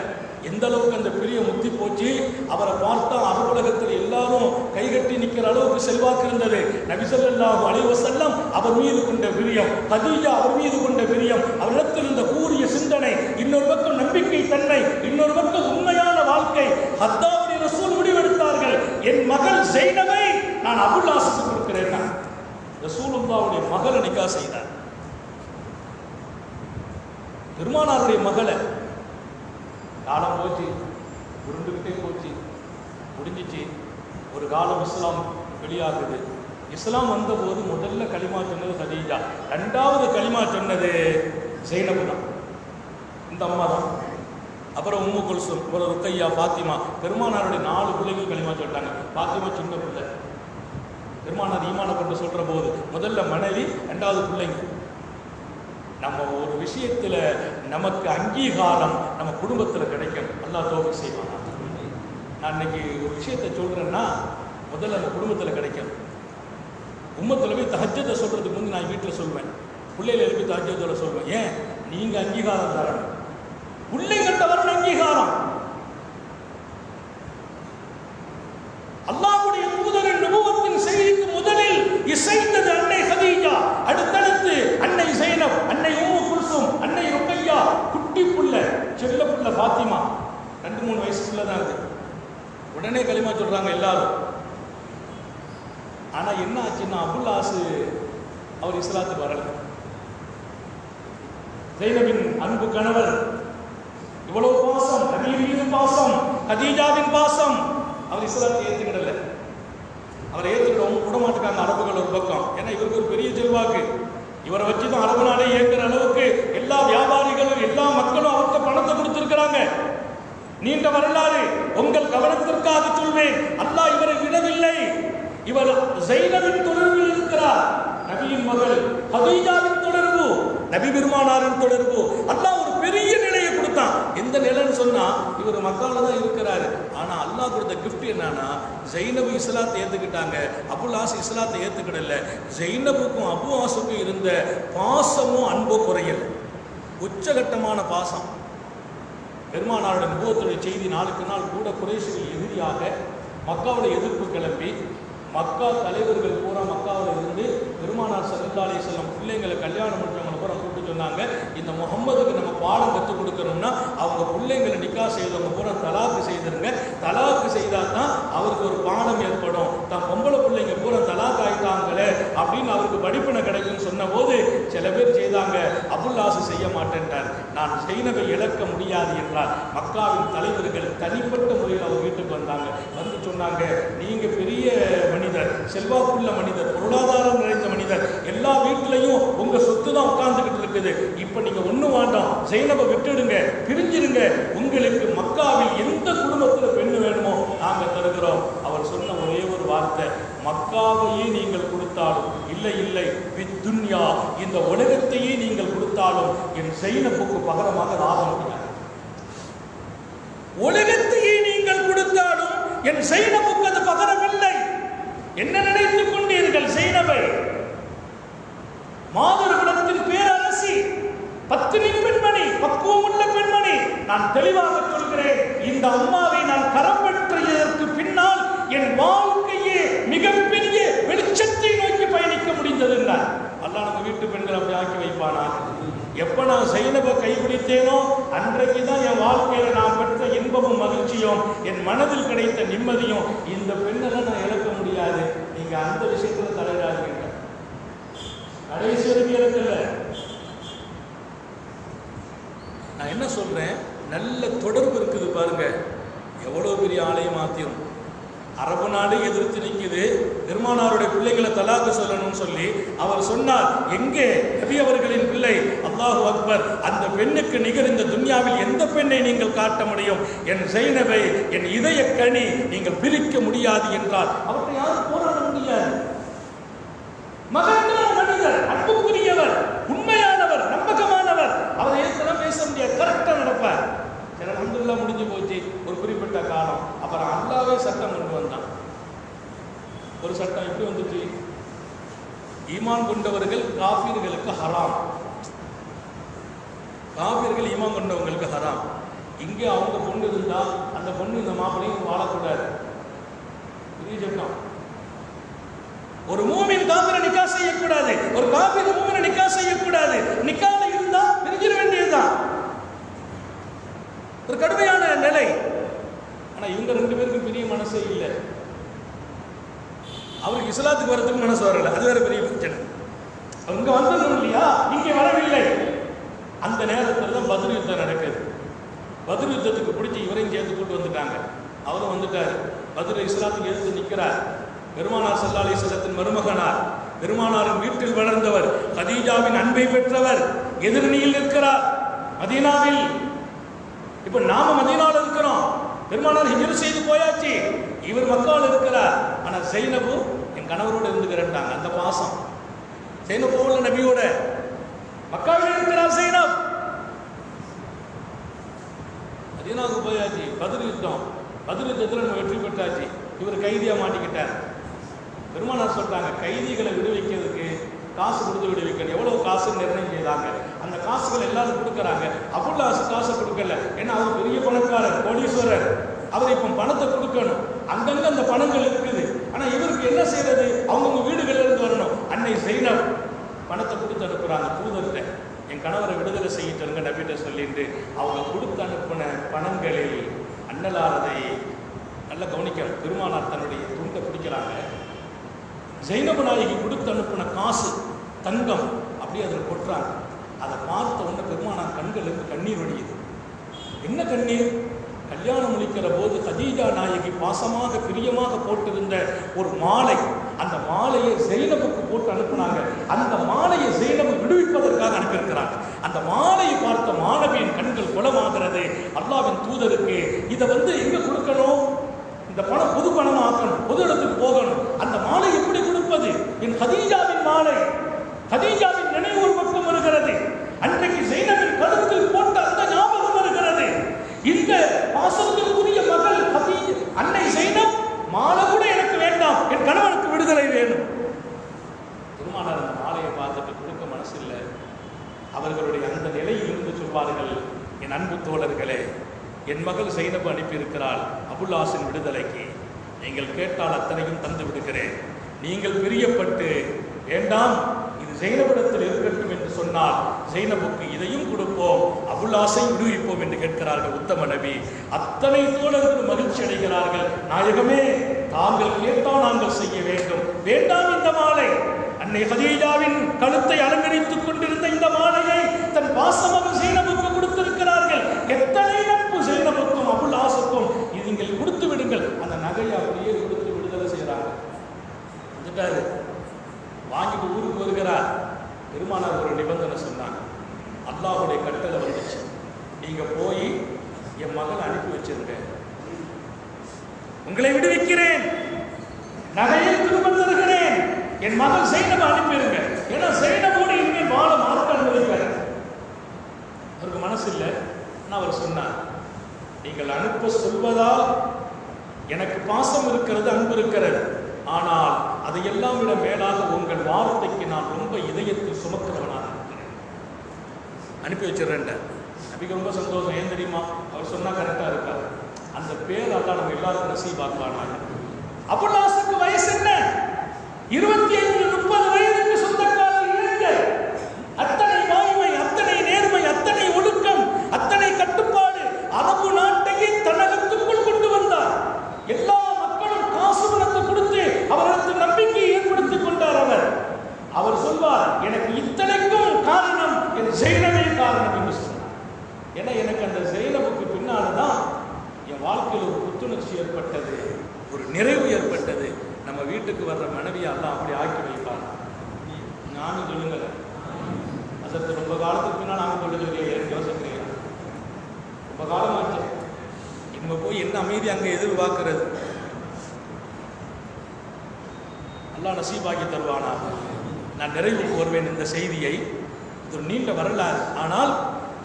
எந்த அளவுக்கு அந்த பிரிய முத்தி போச்சு. அவரை பார்த்தா அலுவலகத்தில் எல்லாரும் கைகட்டி நிற்கிற அளவுக்கு செல்வாக்கு இருந்தது. நபி ஸல்லல்லாஹு அலைஹி வஸல்லம் அவர் மீது கொண்ட பிரியம், கதீஜா அவர் மீது கொண்ட பிரியம், அவரிடத்தில் இருந்த கூரிய சிந்தனை, இன்னொரு பக்கம் நம்பிக்கை தன்மை, இன்னொரு பக்கம் உண்மையான வாழ்க்கை. ஹத்தாவுடைய ரசூல் முடிவெடுத்தார்கள், என் மகள் ஸைனபை நான் அபுல் ஆஸுக்கு கொடுக்கிறேன். ரசூலுல்லாஹ்வுடைய மகளை நிக்காஹ் செய்தார். பெருமானாருடைய மகளை. காலம் போச்சு, உருண்டுகிட்டே போச்சு, முடிஞ்சிச்சு. ஒரு காலம் இஸ்லாம் வெளியாகுது. இஸ்லாம் வந்தபோது முதல்ல களிமா சொன்னது கதீஜா, 2வது களிமா சொன்னது ஸைனபு தான், இந்த அம்மா தான். அப்புறம் உம்மு குல்சும், அப்புறம் ருக்கையா, ஃபாத்திமா. பெருமானாருடைய 4 பிள்ளைகள் களிமா சொல்லிட்டாங்க. ஃபாத்திமா சின்ன பிள்ளை. பெருமானார் ஈமானை கொண்டு சொல்ற போது முதல்ல மனைவி, 2வது பிள்ளைங்க. நம்ம ஒரு விஷயத்துல நமக்கு அங்கீகாரம் நம்ம குடும்பத்தில் கிடைக்கும். அல்லாஹ் தௌஃபீக் செய்வானா. நான் இன்னைக்கு ஒரு விஷயத்தை சொல்றேன்னா முதல்ல நம்ம குடும்பத்தில் கிடைக்கும். உம்மத்தில் போய் தஹஜ்ஜத்தை சொல்றதுக்கு முந்தி நான் வீட்டில் சொல்வேன், பிள்ளைகளை எழுப்பி தஹஜ்ஜத்தோட சொல்வேன். ஏன்? நீங்க அங்கீகாரம் தரணும். பிள்ளைங்கள்ட்ட வரணும் அங்கீகாரம். அல்லாஹ்வுடைய தூதரின் நுபுவத்தின் செய்திக்கு முதலில் இசைந்தது அன்னை கதீஜா, அடுத்தடுத்து அன்னை ஸைனப், அன்னை உம்மு குல்சும், அன்னை ருக்கையா, குட்டி புள்ள, செல்ல புள்ள ஃபாத்திமா, 2-3 வயசுக்குள்ள தான் அது. உடனே களிமா சொல்றாங்க எல்லாரும். ஆனா என்ன ஆச்சுன்னா அபுல் ஆஸ் அவர் இஸ்லாத்துக்கு வரல. ஸைனபின் அன்பு கணவர், இவ்வளவு பாசம், நபியின் மீது பாசம், கதீஜாவின் பாசம், அவர் இஸ்லாத்தை ஏற்றுக்கிடல. அவர் ஏற்றுக்கிட விட மாட்டுக்காங்க அரபுகள் ஒரு பக்கம். ஏன்னா இவருக்கு ஒரு பெரிய செல்வாக்கு. இவரை வச்சு தான் அரபு நாடே இயங்குற அளவுக்கு எல்லா வியாபாரிகளும் எல்லா மக்களும் அவருக்கு பணத்தை கொடுத்திருக்கிறாங்க. நீண்ட வரலாறு. உங்கள் கவனத்திற்காக சொல்வேன், அல்லாஹ் இவரை விடவில்லை. இவர் ஸைனபின் தொடர்பில் இருக்கிறார். நபியின் மகள் கதீஜாவின் தொடர்பு, நபி பெருமானாரின் தொடர்பு. அல்லாஹ் ஒரு பெரிய நிலையை கொடுத்தான். எந்த நிலைன்னு சொன்னா, இவர் மக்கால தான் இருக்கிறாரு. இருக்காரு. ஆனா அல்லாஹ் கொடுத்த கிஃப்ட் என்னன்னா, ஜைனபு இஸ்லாத்தை ஏத்துக்கிட்டாங்க, அபுல் ஆஸ் இஸ்லாத்தை ஏத்துக்கிடல. ஜைனபுக்கும் அபு ஆஸுக்கும் இருந்த பாசமும் அன்போ குறையல, உச்சகட்டமான பாசம். பெருமானாருடைய நுபுவத்துடைய செய்தி நாளுக்கு நாள் கூட குறைஷிகள் எதிரியாக மக்காவுடைய எதிர்ப்பு கிளம்பி, மக்கா தலைவர்கள் பூரா மக்காவில் இருந்து பெருமானார் ஸல்லல்லாஹு அலைஹி வஸல்லம் பிள்ளைங்களை கல்யாணம் முடிச்சவங்களை பூரா கூப்பிட்டு சொன்னாங்க, இந்த முகம்மதுக்கு நம்ம பாடம் கற்றுக் கொடுக்கணும்னா அவங்க பிள்ளைங்களை நிக்கா செய்தவங்க பூரா தலாக்கு செய்திருங்க, தலாக்கு செய்தால் தான் அவருக்கு ஒரு பாடம் ஏற்படும், தான் பொம்பளை பிள்ளைங்க பூரா தலாக்கு ஆயிட்டாங்களே அப்படின்னு அவருக்கு படிப்பினை கிடைக்கும்னு சொன்ன போது சில பேர் செய்தாங்க. அபுல் ஆஸ் செய்ய மாட்டேன்றார். நான் ஜைனபை இழக்க முடியாது என்றார். மக்காவின் தலைவர்கள் தனிப்பட்ட முறையில் அவர் வீட்டுக்கு வந்தாங்க. வந்து சொன்னாங்க, நீங்க பெரிய மனிதர், செல்வாக்குள்ள மனிதர், பொருளாதாரம் நிறைந்த மனிதர், எல்லா வீட்டிலையும் உங்க சொத்து தான் உட்கார்ந்துகிட்டு இருக்குது, இப்ப நீங்க ஒண்ணு வேண்டாம், ஜைனபை விட்டுடுங்க, பிரிஞ்சிருங்க, உங்களுக்கு மக்காவில் எந்த குடும்பத்துல பெண்ணு வேணுமோ நாங்க தருகிறோம். அவர் சொன்ன ஒரே ஒரு வார்த்தை, மக்காவையே நீங்கள் கொடுத்தாலும், இல்லை இல்லை துன்யா, இந்த உலகத்தையே நீங்கள் கொடுத்தாலும் என் ஜைனபுக்கு பகரமாக ராகம். உலகத்தையே நீங்கள் கொடுத்தாலும் என் ஜைனபுக்கு அது பகரம் இல்லை. என்ன நினைத்துக் கொண்டீர்கள்? ஜைனபை மாதர்குலத்தின் பேரரசி, பத்தினி பெண்மணி, பக்குவம் உள்ள பெண்மணி. நான் தெளிவாக சொல்கிறேன், இந்த அம்மாவை நான் கரம் பெற்றதற்கு பின்னால் என் வாழ்க்கையே மிகப்பெரிய வெளிச்சத்தை நோக்கி பயணிக்க முடிந்தது என்றார். அல்லாஹ் நம்ம வீட்டு பெண்கள் அப்படி ஆக்கி வைப்பானா? எப்ப நான் ஜைனபை கைப்பிடித்தேனோ அன்றைக்கு தான் என் வாழ்க்கையில நான் பெற்ற இன்பமும் மகிழ்ச்சியும், என் மனதில் கிடைத்த நிம்மதியும். இந்த பெண்ணெல்லாம் நான் இழக்க முடியாது. நீங்க அந்த விஷயத்துல தலையிடாதீங்க. கடைசி வரைக்கும் இழக்கல. நான் என்ன சொல்றேன், நல்ல தொடர்பு இருக்குது பாருங்க. எவ்வளவு பெரிய ஆலயம் மாத்தியம். அரபு நாடு எதிர்த்து நிற்குது, பெருமானாருடைய பிள்ளைகளை தலாக்கு சொல்லணும்னு சொல்லி அவர் சொன்னார். எங்கே நபி அவர்களின் பிள்ளை? அல்லாஹு அக்பர். அந்த பெண்ணுக்கு நிகர் இந்த துன்யாவில் எந்த பெண்ணை நீங்கள் காட்ட முடியும்? என் ஜைனபை, என் இதய கனி, நீங்கள் பிரிக்க முடியாது என்றால் அவற்றை யாரும் போராட முடியாது. மகத்தான மனிதர், அன்புக்குரியவர், உண்மையானவர், நம்பகமானவர், அவர் ஏற்கனவே பேச முடியாது, கரெக்டா நடப்பார். அல்ஹம்துலில்லாஹ் முடிஞ்சு போச்சு ஒரு குறிப்பிட்ட காலம். அப்புறம் அல்லாஹ்வே சட்டம் கொண்டு வந்தான். ஒரு சட்டம் எப்படி வந்துச்சு? ஈமான் கொண்டவர்கள் காஃபிர்களுக்கு ஹராம், காஃபிர்கள் ஈமான் கொண்டவங்களுக்கு ஹராம். இங்கே அவங்க பொண்ணு இருந்தா அந்த பொண்ணு இந்த மாப்பிளையும் வாழக்கூடாது. பெரிய சட்டம். ஒரு மூமின் காஃபிரை நிக்கா செய்யக்கூடாது, ஒரு காஃபிர் மூமினை நிக்கா செய்யக்கூடாது. நிக்கால இருந்தா பிரிஞ்சிட வேண்டியதுதான். ஒரு கடுமையான நிலை. ஆனா இவங்க ரெண்டு பேருக்கும் பெரிய மனசே இல்லை. அவருக்கு இஸ்லாத்துக்கு வரதுக்கு மனசு வரல, அது வேற பெரிய பிரச்சனை. அவங்க வந்ததும் இல்லையா, இங்கே வரவில்லை. அந்த நேரத்தில் தான் பத்ர் யுத்தம் நடக்குது. பத்ர் யுத்தத்துக்கு பிடிச்சி இவரையும் சேர்த்து கூட்டு வந்துட்டாங்க. அவரும் வந்துட்டார். பத்ர் இஸ்லாத்துக்கு எதிர்த்து நிற்கிறார். பெருமானார் ஸல்லல்லாஹு அலைஹி வஸல்லத்தின் மருமகனார், பெருமானாரின் வீட்டில் வளர்ந்தவர், கதீஜாவின் அன்பை பெற்றவர், எதிரணியில் இருக்கிறார் மதீனாவில். இப்ப நாம மதீனாவில் இருக்கிறோம், பெருமானார் ஹிஜ்ரத் செய்து போயாச்சு, இவர் மக்காவில் இருக்கிறார். ஆனா ஜைனபு என் கணவரோடு இருந்துக்கிறேன்ட்டாங்க. அந்த பாசம் ஜைனபு உள்ள நபியோட மக்காவில் இருக்கிறார். ஜைனப் மதீனாவுக்கு போயாச்சு. பத்ர் யுத்தம், பத்ர் யுத்தத்தில் நம்ம வெற்றி பெற்றாச்சு. இவர் கைதியா மாட்டிக்கிட்டார். பெருமானார் சொல்றாங்க, கைதிகளை விடுவிக்கிறதுக்கு காசு கொடுத்து விடுவிக்கணும். எவ்வளவு காசு நிர்ணயம் செய்தாங்க. அந்த காசுகள் எல்லாரும் கொடுக்குறாங்க. அபுல் ஆஸ் காசை கொடுக்கல, ஏன்னா அவர் பெரிய பணக்காரர், கோடீஸ்வரர். அவர் இப்போ பணத்தை கொடுக்கணும். அங்கங்க அந்த பணங்கள் இருக்குது. ஆனா இவருக்கு என்ன செய்யறது? அவங்கவுங்க வீடுகள்ல இருந்து வரணும். அன்னை ஜைனப் பணத்தை கொடுத்து அனுப்புறாங்க தூதர்கிட்ட, என் கணவரை விடுதலை செய்யிட்டு நபிட்ட சொல்லிட்டு. அவங்க கொடுத்து அனுப்பின பணங்களில் அன்னலாரதை நல்லா கவனிக்கணும். பெருமானார் தன்னுடைய துண்டை பிடிக்கிறாங்க. ஜைனபு நாயகி கொடுத்து அனுப்பின காசு, தங்கம் அப்படியே அதில் கொட்டுறாங்க. அதை பார்த்த உடனே பெருமானார் கண்களுக்கு கண்ணீர் வடியுது. என்ன கண்ணீர்? கல்யாணம் முடிக்கிற போது கதீஜா நாயகி பாசமாக பிரியமாக போட்டிருந்த ஒரு மாலை, அந்த மாலையை ஜைனபுக்கு போட்டு அனுப்பினாங்க. அந்த மாலையை ஜைனபு விடுவிப்பதற்காக அனுப்பியிருக்கிறாங்க. அந்த மாலையை பார்த்த மாணவியின் கண்கள் குளமாகிறது. அல்லாஹ்வின் தூதருக்கு இதை எங்க கொடுக்கணும்? இந்த பணம் பொது பணம் ஆக்கணும், பொது இடத்துக்கு போகணும். அந்த மாலை எப்படி கொடுப்பது? என் கதீஜாவின் மாலை, கதீஜாவின் நினைவு ஒரு பக்கம் வருகிறது. அன்றைக்கு ஜைனபின் கழுத்தில் போட்ட அந்த ஞாபகம் வருகிறது. இந்த பாசத்திற்குரிய மகள் என் அன்பு தோழர்களே, என் மகள் ஜைனப் அனுப்பியிருக்கிறாள் அபுல் ஹாசன் விடுதலைக்கு. நீங்கள் கேட்டால் அத்தனையும் தந்து விடுகிறேன். நீங்கள் பிரியப்பட்டு வேண்டாம் இது ஜைனபிடத்தில் இருக்கட்டும் என்று சொன்னால் ஜைனபுக்கு இதையும் கொடுப்போம், அபுல் ஹாசனை விடுவிப்போம் என்று கேட்கிறார்கள் உத்தம நபி. அத்தனை தோழர்கள் மகிழ்ச்சி அடைகிறார்கள். நாயகமே, தாங்கள் கேட்டால் நாங்கள் செய்ய வேண்டும். வேண்டாம் இந்த மாலை, அன்னை கதீஜாவின் கழுத்தை அலங்கரித்துக் கொண்டிருந்த இந்த மாலையை தன் பாசமாக ஜைனபுக்கு கொடுத்திருக்கிறார்கள். எத்தனை நட்பு ஜைனபுக்கும் அபுல் ஹாசனுக்கும், இது நீங்கள் கொடுத்து விடுங்கள். அந்த நகையை அப்படியே கொடுத்து விடுதலை செய்கிறாங்க. வந்துட்டாரு, வாங்கிட்டு ஊருக்கு வருகிறார். பெருமானார் ஒரு நிபந்தனை சொன்னாங்க. அல்லாஹ்வுடைய கட்டளை வந்துச்சு, நீங்க போய் என் மகன் அனுப்பி வச்சிருங்க, உங்களை விடுவிக்கிறேன், நகையை திரும்ப தருகிறேன், என் மகள் ஜைனபை அனுப்பிடுங்க. ஏன்னா ஜைனபோடு இனிமேல் வாழ மார்க்க அனுமதிக்கிறார். அவருக்கு மனசு இல்லை. ஆனால் அவர் சொன்னார், நீங்கள் அனுப்ப சொல்வதால் எனக்கு பாசம் இருக்கிறது, அன்பு இருக்கிறது. ஆனால் அதையெல்லாம் விட மேலாக உங்கள் வார்த்தைக்கு நான் ரொம்ப இதயத்தில் சுமக்கிறவனாக இருக்கிறேன், அனுப்பி வச்சிடறேன். நபிக்கு ரொம்ப சந்தோஷம். ஏன் தெரியுமா? அவர் சொன்னா கரெக்டா இருக்காரு. அந்த பேர் அல்லாஹ் நம்ம எல்லாருக்கும் நசீபாக்குவானாக. அபுல் ஹாசனுக்கு வயசு என்ன? 25-30 வயதுக்கு சொந்தக்காரர் இளைஞர். அத்தனை வாய்மை, அத்தனை நேர்மை, அத்தனை ஒழுக்கம், அத்தனை கட்டுப்பாடு. அரபு நாட்டையே தன்னகத்துக்குள் கொண்டு வந்தார். எல்லா மக்களும் காசு பணத்தை கொடுத்து அவர்களுக்கு நம்பிக்கையை ஏற்படுத்திக் கொண்டார். அவர் சொல்வார், எனக்கு இத்தனைக்கும் காரணம் என் ஜைனபே காரணம் என்று சொன்னார். ஏன்னா எனக்கு அந்த ஜைனபுக்கு பின்னால்தான் என் வாழ்க்கையில் ஒரு புத்துணர்ச்சி ஏற்பட்டது, ஒரு நிறைவு ஏற்பட்டது. நம்ம வீட்டுக்கு வர்ற மனைவியை எல்லாம் அப்படி ஆக்கி வைப்பார். நானும் சொல்லுங்க, அதற்கு ரொம்ப காலத்துக்கு பின்னால் நாங்கள் சொல்லுங்க, யோசிக்கிறீங்க, ரொம்ப காலமாச்சு. இவங்க போய் என்ன அமைதி அங்கே எதிர்பார்க்கிறது? அல்லாஹ் நசீபாக்கி தருவானா? நான் நிறைவுக்கு வருவேன். இந்த செய்தியை, இது நீண்ட வரலாறு, ஆனால்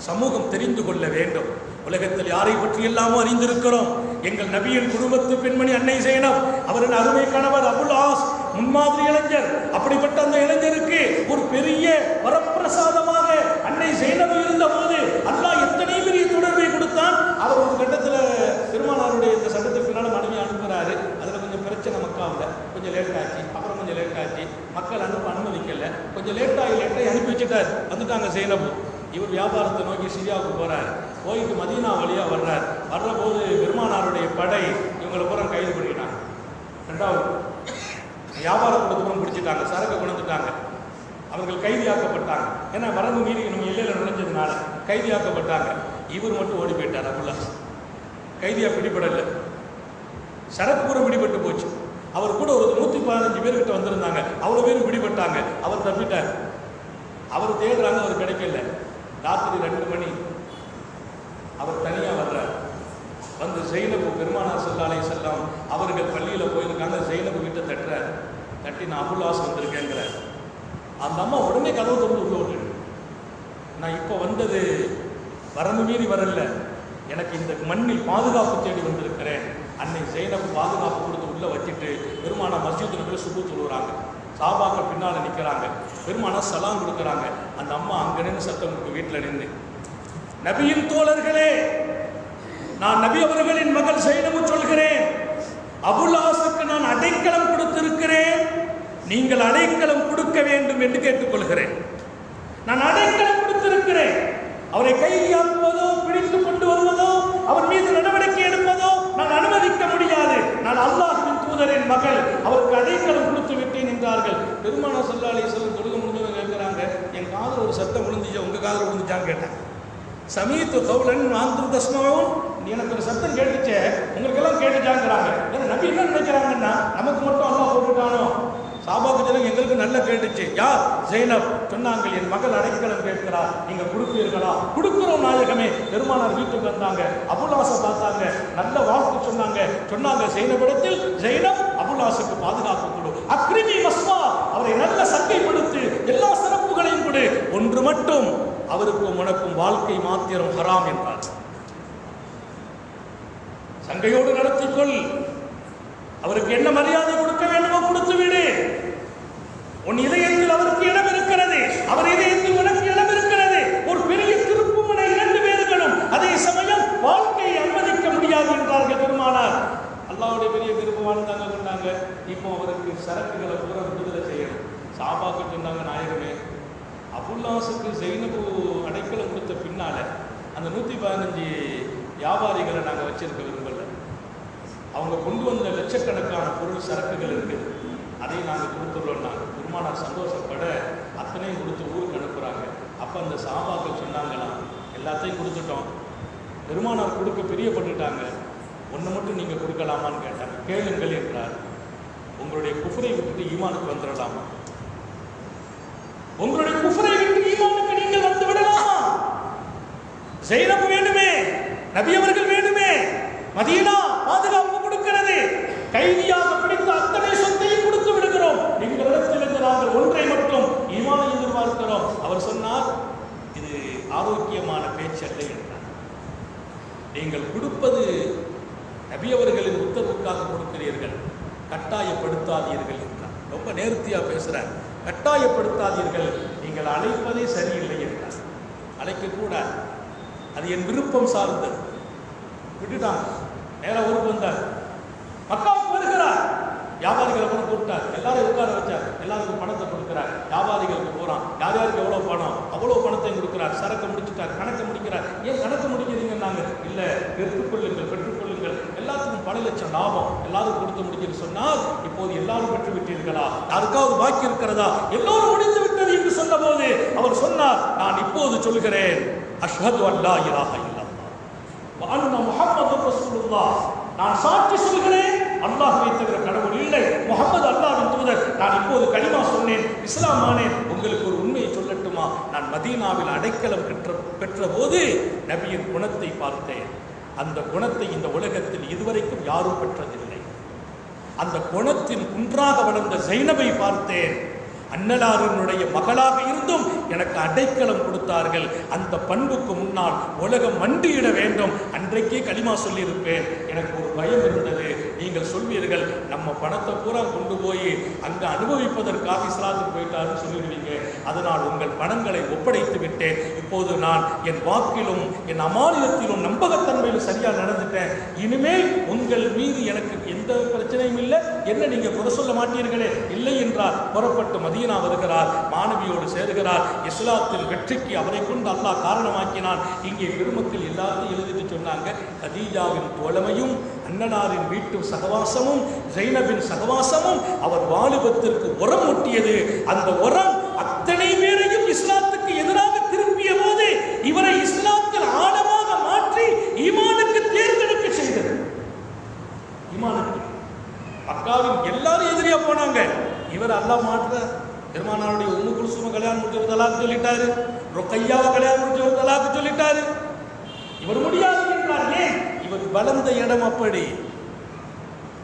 சமூகம் தெரிந்து கொள்ள வேண்டும். உலகத்தில் யாரை பற்றி எல்லாமோ அறிந்திருக்கிறோம். எங்கள் நபியின் குடும்பத்து பெண்மணி அன்னை ஜைனப், அவரின் அருமை கணவர் அபுல் ஹாஸ், முன்மாதிரி இளைஞர். அப்படிப்பட்ட அந்த இளைஞருக்கு ஒரு பெரிய வரப்பிரசாதமாக அன்னை ஜைனப் இருந்த போது அல்லாஹ் எத்தனை பெரிய தொடர்பை கொடுத்தான். அவர் ஒரு கட்டத்தில் பெருமானாருடைய இந்த சட்டத்துக்கு பின்னால் மனைவி அனுப்புகிறாரு. அதில் கொஞ்சம் பிரச்சனை மக்காவில் கொஞ்சம் லேட் ஆச்சு. அப்புறம் கொஞ்சம் லேட் ஆச்சு, மக்கள் அனுமதிக்கல. கொஞ்சம் லேட்டாகி அனுப்பி வச்சுட்டார். வந்துட்டாங்க ஜைனப். இவர் வியாபாரத்தை நோக்கி சிரியாவுக்கு போறார். போயிட்டு மதீனா வழியா வர்றார். வர்ற போது பெருமானாருடைய படை இவங்களை பூரா கைது பண்ணிட்டாங்க. ரெண்டாவது வியாபார கூடத்துக்கும் பிடிச்சிட்டாங்க, சரக்கு கொண்டுட்டாங்க. அவர்கள் கைதியாக்கப்பட்டாங்க. ஏன்னா வரம்பு மீறி நம்ம எல்லையில் நுழைஞ்சதுனால கைதியாக்கப்பட்டாங்க. இவர் மட்டும் ஓடி போயிட்டார். அபுல் ஹாஸ் கைதியா பிடிபடலை, சரக்கு பூரா பிடிபட்டு போச்சு. அவர் கூட ஒரு 115 பேர்கிட்ட வந்திருந்தாங்க. அவ்வளோ பேரும் பிடிபட்டாங்க. அவர் தப்பிட்டார். அவர் தேடுறாங்க, அவர் கிடைக்கல. ராத்திரி 2 மணி அவர் தனியாக வர்றார். வந்து ஜைனபு, பெருமானார் ஸல்லல்லாஹு அலைஹி வஸல்லம் அவர்கள் பள்ளியில் போயிருக்காங்க. ஜைனபு வீட்டை தட்டுறார். தட்டி நான் அபுல் ஹாஸ் வந்திருக்கேங்கிறார். அந்த அம்மா உடனே கதவு திறந்து உள்ள விட்டு, நான் இப்போ வந்தது வரம்பு மீறி வரல, எனக்கு இந்த மண்ணில் பாதுகாப்பு தேடி வந்திருக்கிறேன். அன்னை ஜைனப் பாதுகாப்பு கொடுத்து உள்ள வச்சுட்டு பெருமானார் மஸ்ஜித் நபியில் சுபு தொழுகிறாங்க. சாபாக்கள் பின்னால் நிற்கிறாங்க. பெருமானார் சலாம் கொடுக்குறாங்க. அந்த அம்மா அங்கே நின்று சத்தம் கொடுக்க வீட்டில் நின்று, நபியின் தோழர்களே, நான் நபி அவர்களின் மகள் ஜைனபு சொல்கிறேன், அபுல் ஹாஸுக்கு நான் அடைக்கலம் கொடுத்திருக்கிறேன், நீங்கள் அடைக்கலம் கொடுக்க வேண்டும் என்று கேட்டுக்கொள்கிறேன். நான் அடைக்கலம் கொடுத்திருக்கிறேன். அவரை கைதியாக்குவதோ, பிடித்து கொண்டு வருவதோ, அவர் மீது நடவடிக்கை எடுப்பதோ நான் அனுமதிக்க முடியாது. நான் அல்லாஹ்வின் தூதரின் மகள், அவருக்கு அடைக்கலம் கொடுத்து விட்டேன் என்றார்கள். பெருமானார் ஸல்லல்லாஹு அலைஹி வஸல்லம் தொழுகை முடிஞ்சவங்க கேட்கிறாங்க, என் காதில் ஒரு சத்தம் விழுந்துச்சா, உங்க காதில் விழுந்துச்சான்னு கேட்டேன். சமீத்து கவுலன் வாந்து தஸ்மாவும், எனக்கு ஒரு சத்தம் கேட்டுச்சே, உங்களுக்கெல்லாம் கேட்டுச்சாங்கிறாங்க. ஏன்னா நபி என்ன நினைக்கிறாங்கன்னா, நமக்கு மட்டும் அல்லாஹ் போட்டுட்டானோ? சாபாக்கு ஜனம் எங்களுக்கு நல்ல கேட்டுச்சு. யார்? ஜைனப். சொன்னாங்க, என் மகள் அடைக்கலம் கேட்கிறார், நீங்க கொடுப்பீர்களா? கொடுக்கிறோம் நாயகமே. பெருமானார் வீட்டுக்கு வந்தாங்க. அபுல் ஹாஸை பார்த்தாங்க, நல்ல வாழ்த்து சொன்னாங்க ஜைனபிடத்தில், ஜைனப் அபுல் ஹாஸுக்கு பாதுகாப்பு கொடு, அக்ரிமி மஸ்வா, அவரை நல்ல சங்கைப்படுத்து, எல்லா சிறப்புகளையும் கொடு, ஒன்று மட்டும் அவருக்கும் உனக்கும் வாழ்க்கை மாத்திரம் ஹராம் என்றார். சங்கையோடு நடத்திக்கொள், அவருக்கு என்ன மரியாதை கொடுக்க வேண்டுமோ கொடுத்து விடு. உன் இதயத்தில் அவருக்கு இடம் இருக்கிறது, அவர் இதயத்தில் உனக்கு இடம் இருக்கிறது. ஒரு பெரிய திருப்புமுனை 2 பேர்களும் இப்போ அவருக்கு சரக்குகளை பூரா விடுதலை செய்யணும். சாபாக்கு சொன்னாங்க, நாயகமே அபுல்லாஸுக்கு ஜெயினபு அடைக்கலம் கொடுத்த பின்னால அந்த 115 வியாபாரிகளை நாங்கள் வச்சிருக்க விரும்பல. அவங்க கொண்டு வந்த லட்சக்கணக்கான பொருள் சரக்குகள் இருக்குது, அதையும் நாங்கள் கொடுத்துட்றோம்னாங்க. பெருமானார் சந்தோஷப்பட அத்தனையும் கொடுத்து ஊருக்கு அனுப்புகிறாங்க. அப்போ அந்த சாபாக்கள் சொன்னாங்களாம், எல்லாத்தையும் கொடுத்துட்டோம், பெருமானார் கொடுக்க பிரியப்பட்டுட்டாங்க, ஒன்று மட்டும் நீங்கள் கொடுக்கலாமான்னு கேட்டாங்க. கேளுங்கள் என்றார். உங்களுடைய குஃப்ரை விட்டுட்டு ஈமானுக்கு வந்துடலாமா? உங்களுடைய குஃப்ரை விட்டு ஈமானுக்கு நீங்கள் வந்து விடலாமா? ஜெயினப் வேண்டுமே, நபி அவர்கள் வேண்டுமே, மதீனா பாதுகாப்பு கொடுக்கிறது, கைதியாக பிடித்த அத்தனை சொத்தையும் கொடுத்து விடுகிறோம், எங்களிடத்திலிருந்து நாங்கள் ஒன்றை மட்டும் ஈமானை எதிர்பார்க்கிறோம். அவர் சொன்னார், இது ஆரோக்கியமான பேச்சல்ல என்றார். நீங்கள் கொடுப்பது நபி அவர்களின் உத்தரவுக்காக கொடுக்கிறீர்கள், கட்டாயப்படுத்தாதீர்கள் என்றார். ரொம்ப நேர்த்தியா பேசுறார். கட்டாயப்படுத்தாதீர்கள், நீங்கள் அழைப்பதே சரியில்லை என்றார். அழைக்கக்கூடாது, அது என் விருப்பம் சார்ந்தது. விட்டுட்டாங்க, நேரம் ஊருக்கு வந்தார். மக்காவுக்கு வருகிறார், வியாபாரிகளை கூட கூப்பிட்டார், எல்லாரும் உட்கார வச்சார், எல்லாருக்கும் பணத்தை கொடுக்கிறார். வியாபாரிகளுக்கு போறான், யார் யாருக்கு எவ்வளோ பணம், அவ்வளோ பணத்தையும் கொடுக்கிறார். சரக்கு முடிச்சுட்டார், கணக்கு முடிக்கிறார். ஏன் கணக்கு முடிக்கிறீங்கன்னாங்க, இல்லை பெற்றுக்கொள்ளுங்கள் பெற்றுக்கொள்ளுங்கள், எல்லாத்துக்கும் பல லட்சம் லாபம், எல்லாரும் கொடுத்து முடிச்சுன்னு சொன்னால், இப்போது எல்லாரும் பெற்று விட்டீர்களா, யாருக்காவது பாக்கி இருக்கிறதா, எல்லோரும் முடிந்து விட்டது என்று சொன்ன போது அவர் சொன்னார், நான் இப்போது சொல்கிறேன், அஷ்ஹது அல்லா இலாஹ இல்லல்லாஹ் வ அன்ன முஹம்மதுர் ரசூலுல்லாஹ், நான் சாட்சி சொல்கிறேன், அல்லாஹ்வை தவிர கடவுள் இல்லை, முஹம்மது அல்லாஹ்வின் தூதர். நான் இப்போது கலிமா சொன்னேன், இஸ்லாம் ஆனேன். உங்களுக்கு ஒரு உண்மையை சொல்லட்டுமா? நான் மதீனாவில் அடைக்கலம் பெற்ற போது நபியின் குணத்தை பார்த்தேன். அந்த குணத்தை இந்த உலகத்தில் இதுவரைக்கும் யாரும் பெற்றதில்லை. அந்த குணத்தின் குன்றாக வளர்ந்த ஜைனபை பார்த்தேன். அன்னலாரினுடைய மகளாக இருந்தும் எனக்கு அடைக்கலம் கொடுத்தார்கள். அந்த பண்புக்கு முன்னால் உலகம் மண்டியிட வேண்டும். அன்றைக்கே களிமா சொல்லியிருப்பேன். எனக்கு ஒரு பயம் இருந்தது, நீங்கள் சொல்வீர்கள் நம்ம பணத்தை பூரா கொண்டு போய் அங்கு அனுபவிப்பதற்காக இஸ்லாத்துக்கு போயிட்டாருன்னு சொல்லிடுவீங்க. அதனால் உங்கள் பணங்களை ஒப்படைத்து விட்டேன். இப்போது நான் என் வாக்கிலும் என் அமானியத்திலும் நம்பகத்தன்மையிலும் சரியாக நடந்துட்டேன். இனிமேல் உங்கள் மீது எனக்கு எந்த பிரச்சனையும் இல்லை, என்ன நீங்க குறை சொல்ல மாட்டீர்களே? இல்லை என்றார். புறப்பட்டு மதீனா வருகிறார், மாணவியோடு சேருகிறார். இஸ்லாத்தின் வெற்றிக்கு அவரை கொண்டு அல்லாஹ் காரணமாக்கினான். இங்கே பெருமக்கள் எல்லாத்தையும் எழுதிட்டு சொன்னாங்க, கதீஜாவின் தோழமையும் அன்னனாரின் வீட்டு சகவாசமும் ஜைனபின் சகவாசமும் அவர் வாலிபத்திற்கு உரம் ஊட்டியது. அந்த உரம் அத்தனை பேரையும் இஸ்லாத்துக்கு எதிராக திருப்பிய போது இவரை இஸ்லாத்தில் ஆழமாக மாற்றி ஈமானுக்கு தேர்ந்தெடுக்க செய்தது. ஈமானுக்கு மக்காவின் எல்லாரும் எதிரியா போனாங்க, இவர் அல்லாஹ் மாற்ற. பெருமானாருடைய உம்மு குல்சும கல்யாணம் முடிச்சு தலாக்கு சொல்லிட்டாரு, ருக்கையாவை கல்யாணம் முடிச்சு தலாக்கு சொல்லிட்டாரு. இவர் முடியாது என்றார். ஏன்? இவர் வளர்ந்த இடம் அப்படி.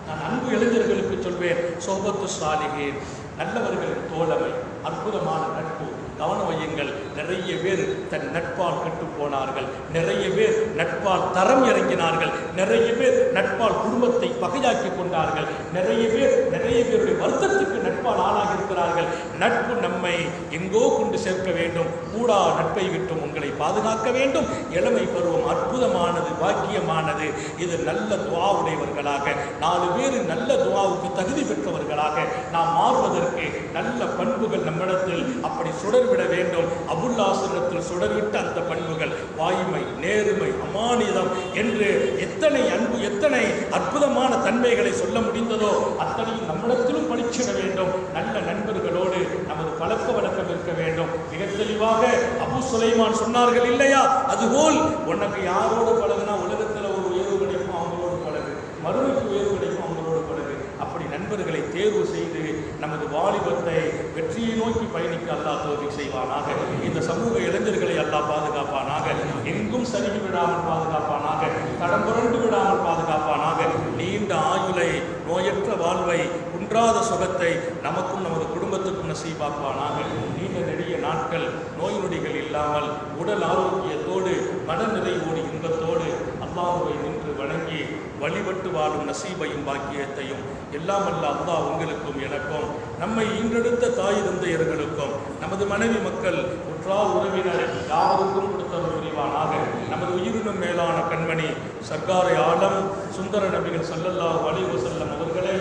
நான் அன்பு இளைஞர்களுக்கு சொல்வேன், சோபத்து சாலிஹீன், நல்லவர்களின் தோழமை, அற்புதமான நட்பு. கவனம் வையுங்கள். நிறைய பேர் தன் நட்பால் கெட்டு போனார்கள், நிறைய பேர் நட்பால் தரம் இறங்கினார்கள், நிறைய பேர் நட்பால் குடும்பத்தை பகையாக்கி கொண்டார்கள், நிறைய பேருடைய வருத்தத்துக்கு நட்பால் ஆளாகி இருக்கிறார்கள். நட்பு நம்மை எங்கோ கொண்டு சேர்க்க வேண்டும். கூடா நட்பை விட்டும் உங்களை பாதுகாக்க வேண்டும். இளமை பருவம் அற்புதமானது, பாக்கியமானது. இது நல்ல துவா உடையவர்களாக, 4 பேர் நல்ல துவாவுக்கு தகுதி பெற்றவர்களாக நாம் மாறுவதற்கு நல்ல பண்புகள் நம்மிடத்தில் அப்படி சுடர்விட வேண்டும். அபுல்லாஹ்விடத்தில் சுடர்விட்ட அந்த பண்புகள் வாய்மை, நேர்மை, அமானிதம் என்று எத்தனை அன்பு, எத்தனை அற்புதமான தன்மைகளை சொல்ல முடிந்ததோ அத்தனையும் நம்மிடத்திலும் பணிச்சிட வேண்டும். நல்ல நண்பர்களோடு நமது பழக்க வழக்கம் இருக்க வேண்டும். மிக தெளிவாக அபு சுலைமான் சொன்னார்கள் இல்லையா, அதுபோல் உனக்கு யாரோடு பழகுனா உலகத்தில் ஒரு உயர்வு கிடைக்கும், அவங்களோடு பழகு, மறுமைக்கு உயர்வு கிடைக்கும், அவங்களோடு பழகு. அப்படி நண்பர்களை தேர்வு செய்து நமது வாலிபத்தை வெற்றியை நோக்கி பயணிக்க அல்லாஹ் தௌஃபீக் செய்வானாக. இந்த சமூக இளைஞர்களை அல்லாஹ் பாதுகாப்பானாக. எங்கும் சருகி விடாமல் பாதுகாப்பானாக. தடம் புரண்டு விடாமல் பாதுகாப்பானாக. நீண்ட ஆயுளை, நோயற்ற வாழ்வை, குன்றாத சுகத்தை நமக்கும் நமது குடும்பத்துக்கும் நசீபாக்குவானாக. நீண்ட நெடிய நாட்கள் நோய் நொடிகள் இல்லாமல் உடல் ஆரோக்கியத்தோடு மன நிறைவோடு இன்பத்தோடு அல்லாஹ்வை நின்று வணங்கி வழிபட்டு வாழும் நசீபையும் பாக்கியத்தையும் எல்லாம் அல்ல அல்லாஹ் உங்களுக்கும் எனக்கும், நம்மை ஈன்றெடுத்த தாய் தந்தையர்களுக்கும், நமது மனைவி மக்கள், உற்றார் உறவினர் யாருக்கும் கொடுத்தவர் புரிவானாக. நமது உயிரினும் மேலான கண்மணி சர்க்காரை ஆலம் சுந்தர நபிகள் ஸல்லல்லாஹு அலைஹி வஸல்லம் அவர்களை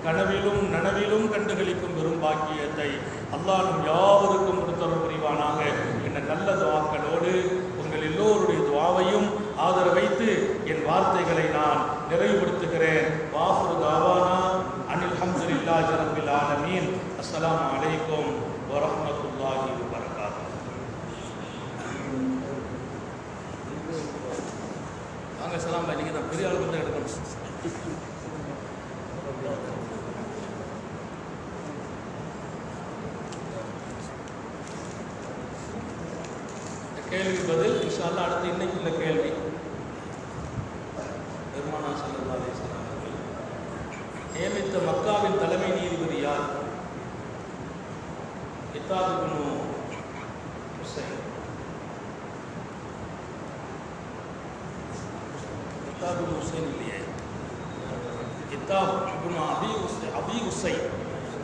கனவிலும் நனவிலும் கண்டுகளிக்கும் பெரும் பாக்கியத்தை அல்லாஹ் நம் யாவருக்கும் கொடுத்தருள் புரிவானாக என்ற நல்ல துஆக்களோடு உங்கள் எல்லோருடைய துஆவையும் ஆதரவைத்து என் வார்த்தைகளை நான் நிறைவுபடுத்துகிறேன். வாஃபிரு தாவானா அனில் ஹம்துலில்லாஹி ரப்பில் ஆலமீன். அஸ்ஸலாமு அலைக்கும் வரஹ்மத்துல்லாஹி வபரகாத்துஹு. வாங்க சலாம் பாய், நீங்கள் தான் பெரிய ஆள் வந்து எடுக்கணும். கேள்வி பதில் இன்ஷா அல்லாஹ். அடுத்து இன்னைக்கு உள்ள கேள்வி, பெருமானா ஸல்லல்லாஹு அலைஹி வஸல்லம் அவர்கள் நியமித்த மக்காவின் தலைமை நீதிபதி யார்? இத்தாத் இப்னு ஹுசைன். இத்தாத் இப்னு ஹுசைன் இல்லையே, இத்தாத் இப்னு அபி ஹுசைன்.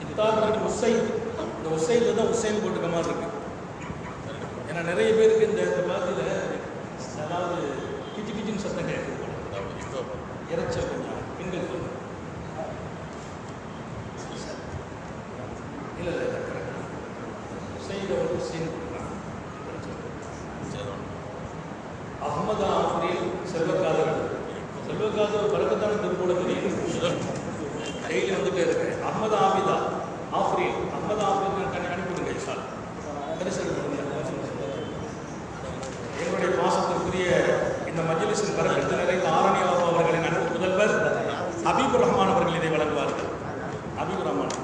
இத்தாத் இப்னு ஹுசைன், இந்த ஹுசைன் தான் ஹுசைன் போட்டுக்க மாதிரி இருக்கு. ஏன்னா நிறைய பேருக்கு இந்த பாதியில் அதாவது கிச்சு கிச்சின்னு சத்தம் கேட்குது, இறைச்சல் கொஞ்சம் பெண்கள் சொல்லுங்க. இல்லை இல்லை கரெக்டாக ஹுசைன் ஹுசைன் கொடுக்கலாம். அஹமது ஆஃப்ரீன் செல்வக்காதர். செல்வக்காதர் பறக்கத்தான திருப்பூட தெரியும், டெய்லி வந்துட்டே இருக்கு. அஹமது ஆபிதா ஆஃப்ரீன், அஹமது ஆஃப்ரீன் அனுப்பிவிடுங்க சார். என்னுடைய பாசத்திற்குரிய இந்த மஜ்லிஸின் பரக்கத்து நிறைந்த ஆரணி அவர்களின் அன்பு முதல்வர் ஹபீபுர் ரஹ்மான் அவர்கள் இதை வழங்குவார்கள். ஹபீபுர் ரஹ்மான்.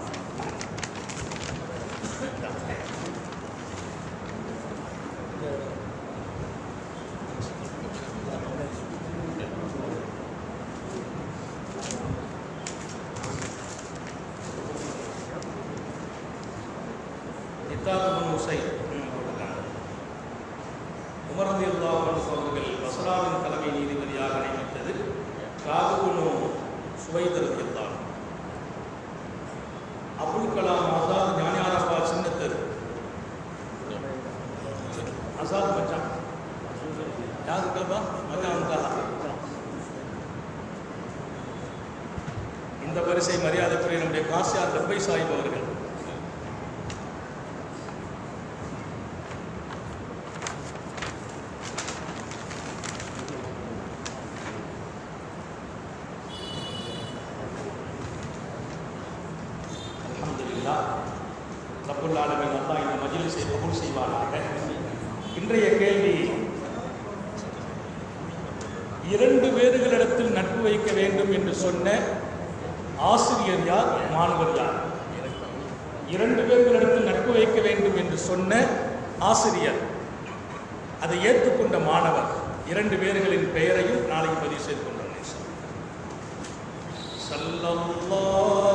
இத்தாத் இப்னு ஹுசைன் உமர் ரலியல்லாஹு அன்ஹு அவர்கள் பஸ்ராவின் தலைமை நீதிபதியாக நியமித்தது காப் இப்னு சுவைத் ரலியல்லாஹு அன்ஹு. அபுல் கலாம் ஆசாத் ஞானியாரப்பா சின்னத்தர் ஆசாத் மச்சான் யார் கல்பா மச்சான் கலா. இந்த வரிசை மரியாதைக்குரிய நம்முடைய காசியார் டப்பை சாஹிப் அவர்கள். ரப்புல் ஆலமீன் அல்லாஹ் இந்த மஜ்லிஸை கபூல் செய்வானாக. இன்றைய கேள்வி, 2 பேர்களிடத்தில் நட்பு வைக்க வேண்டும் என்று சொன்ன ஆசிரியர் யார், மாணவர் யார்? 2 பேர்களிடத்தில் நட்பு வைக்க வேண்டும் என்று சொன்ன ஆசிரியர், அதை ஏற்றுக்கொண்ட மாணவர், 2 பேர்களின் பெயரையும் நாளைக்கு பதிவு செய்து கொண்டார். ஸல்லல்லாஹு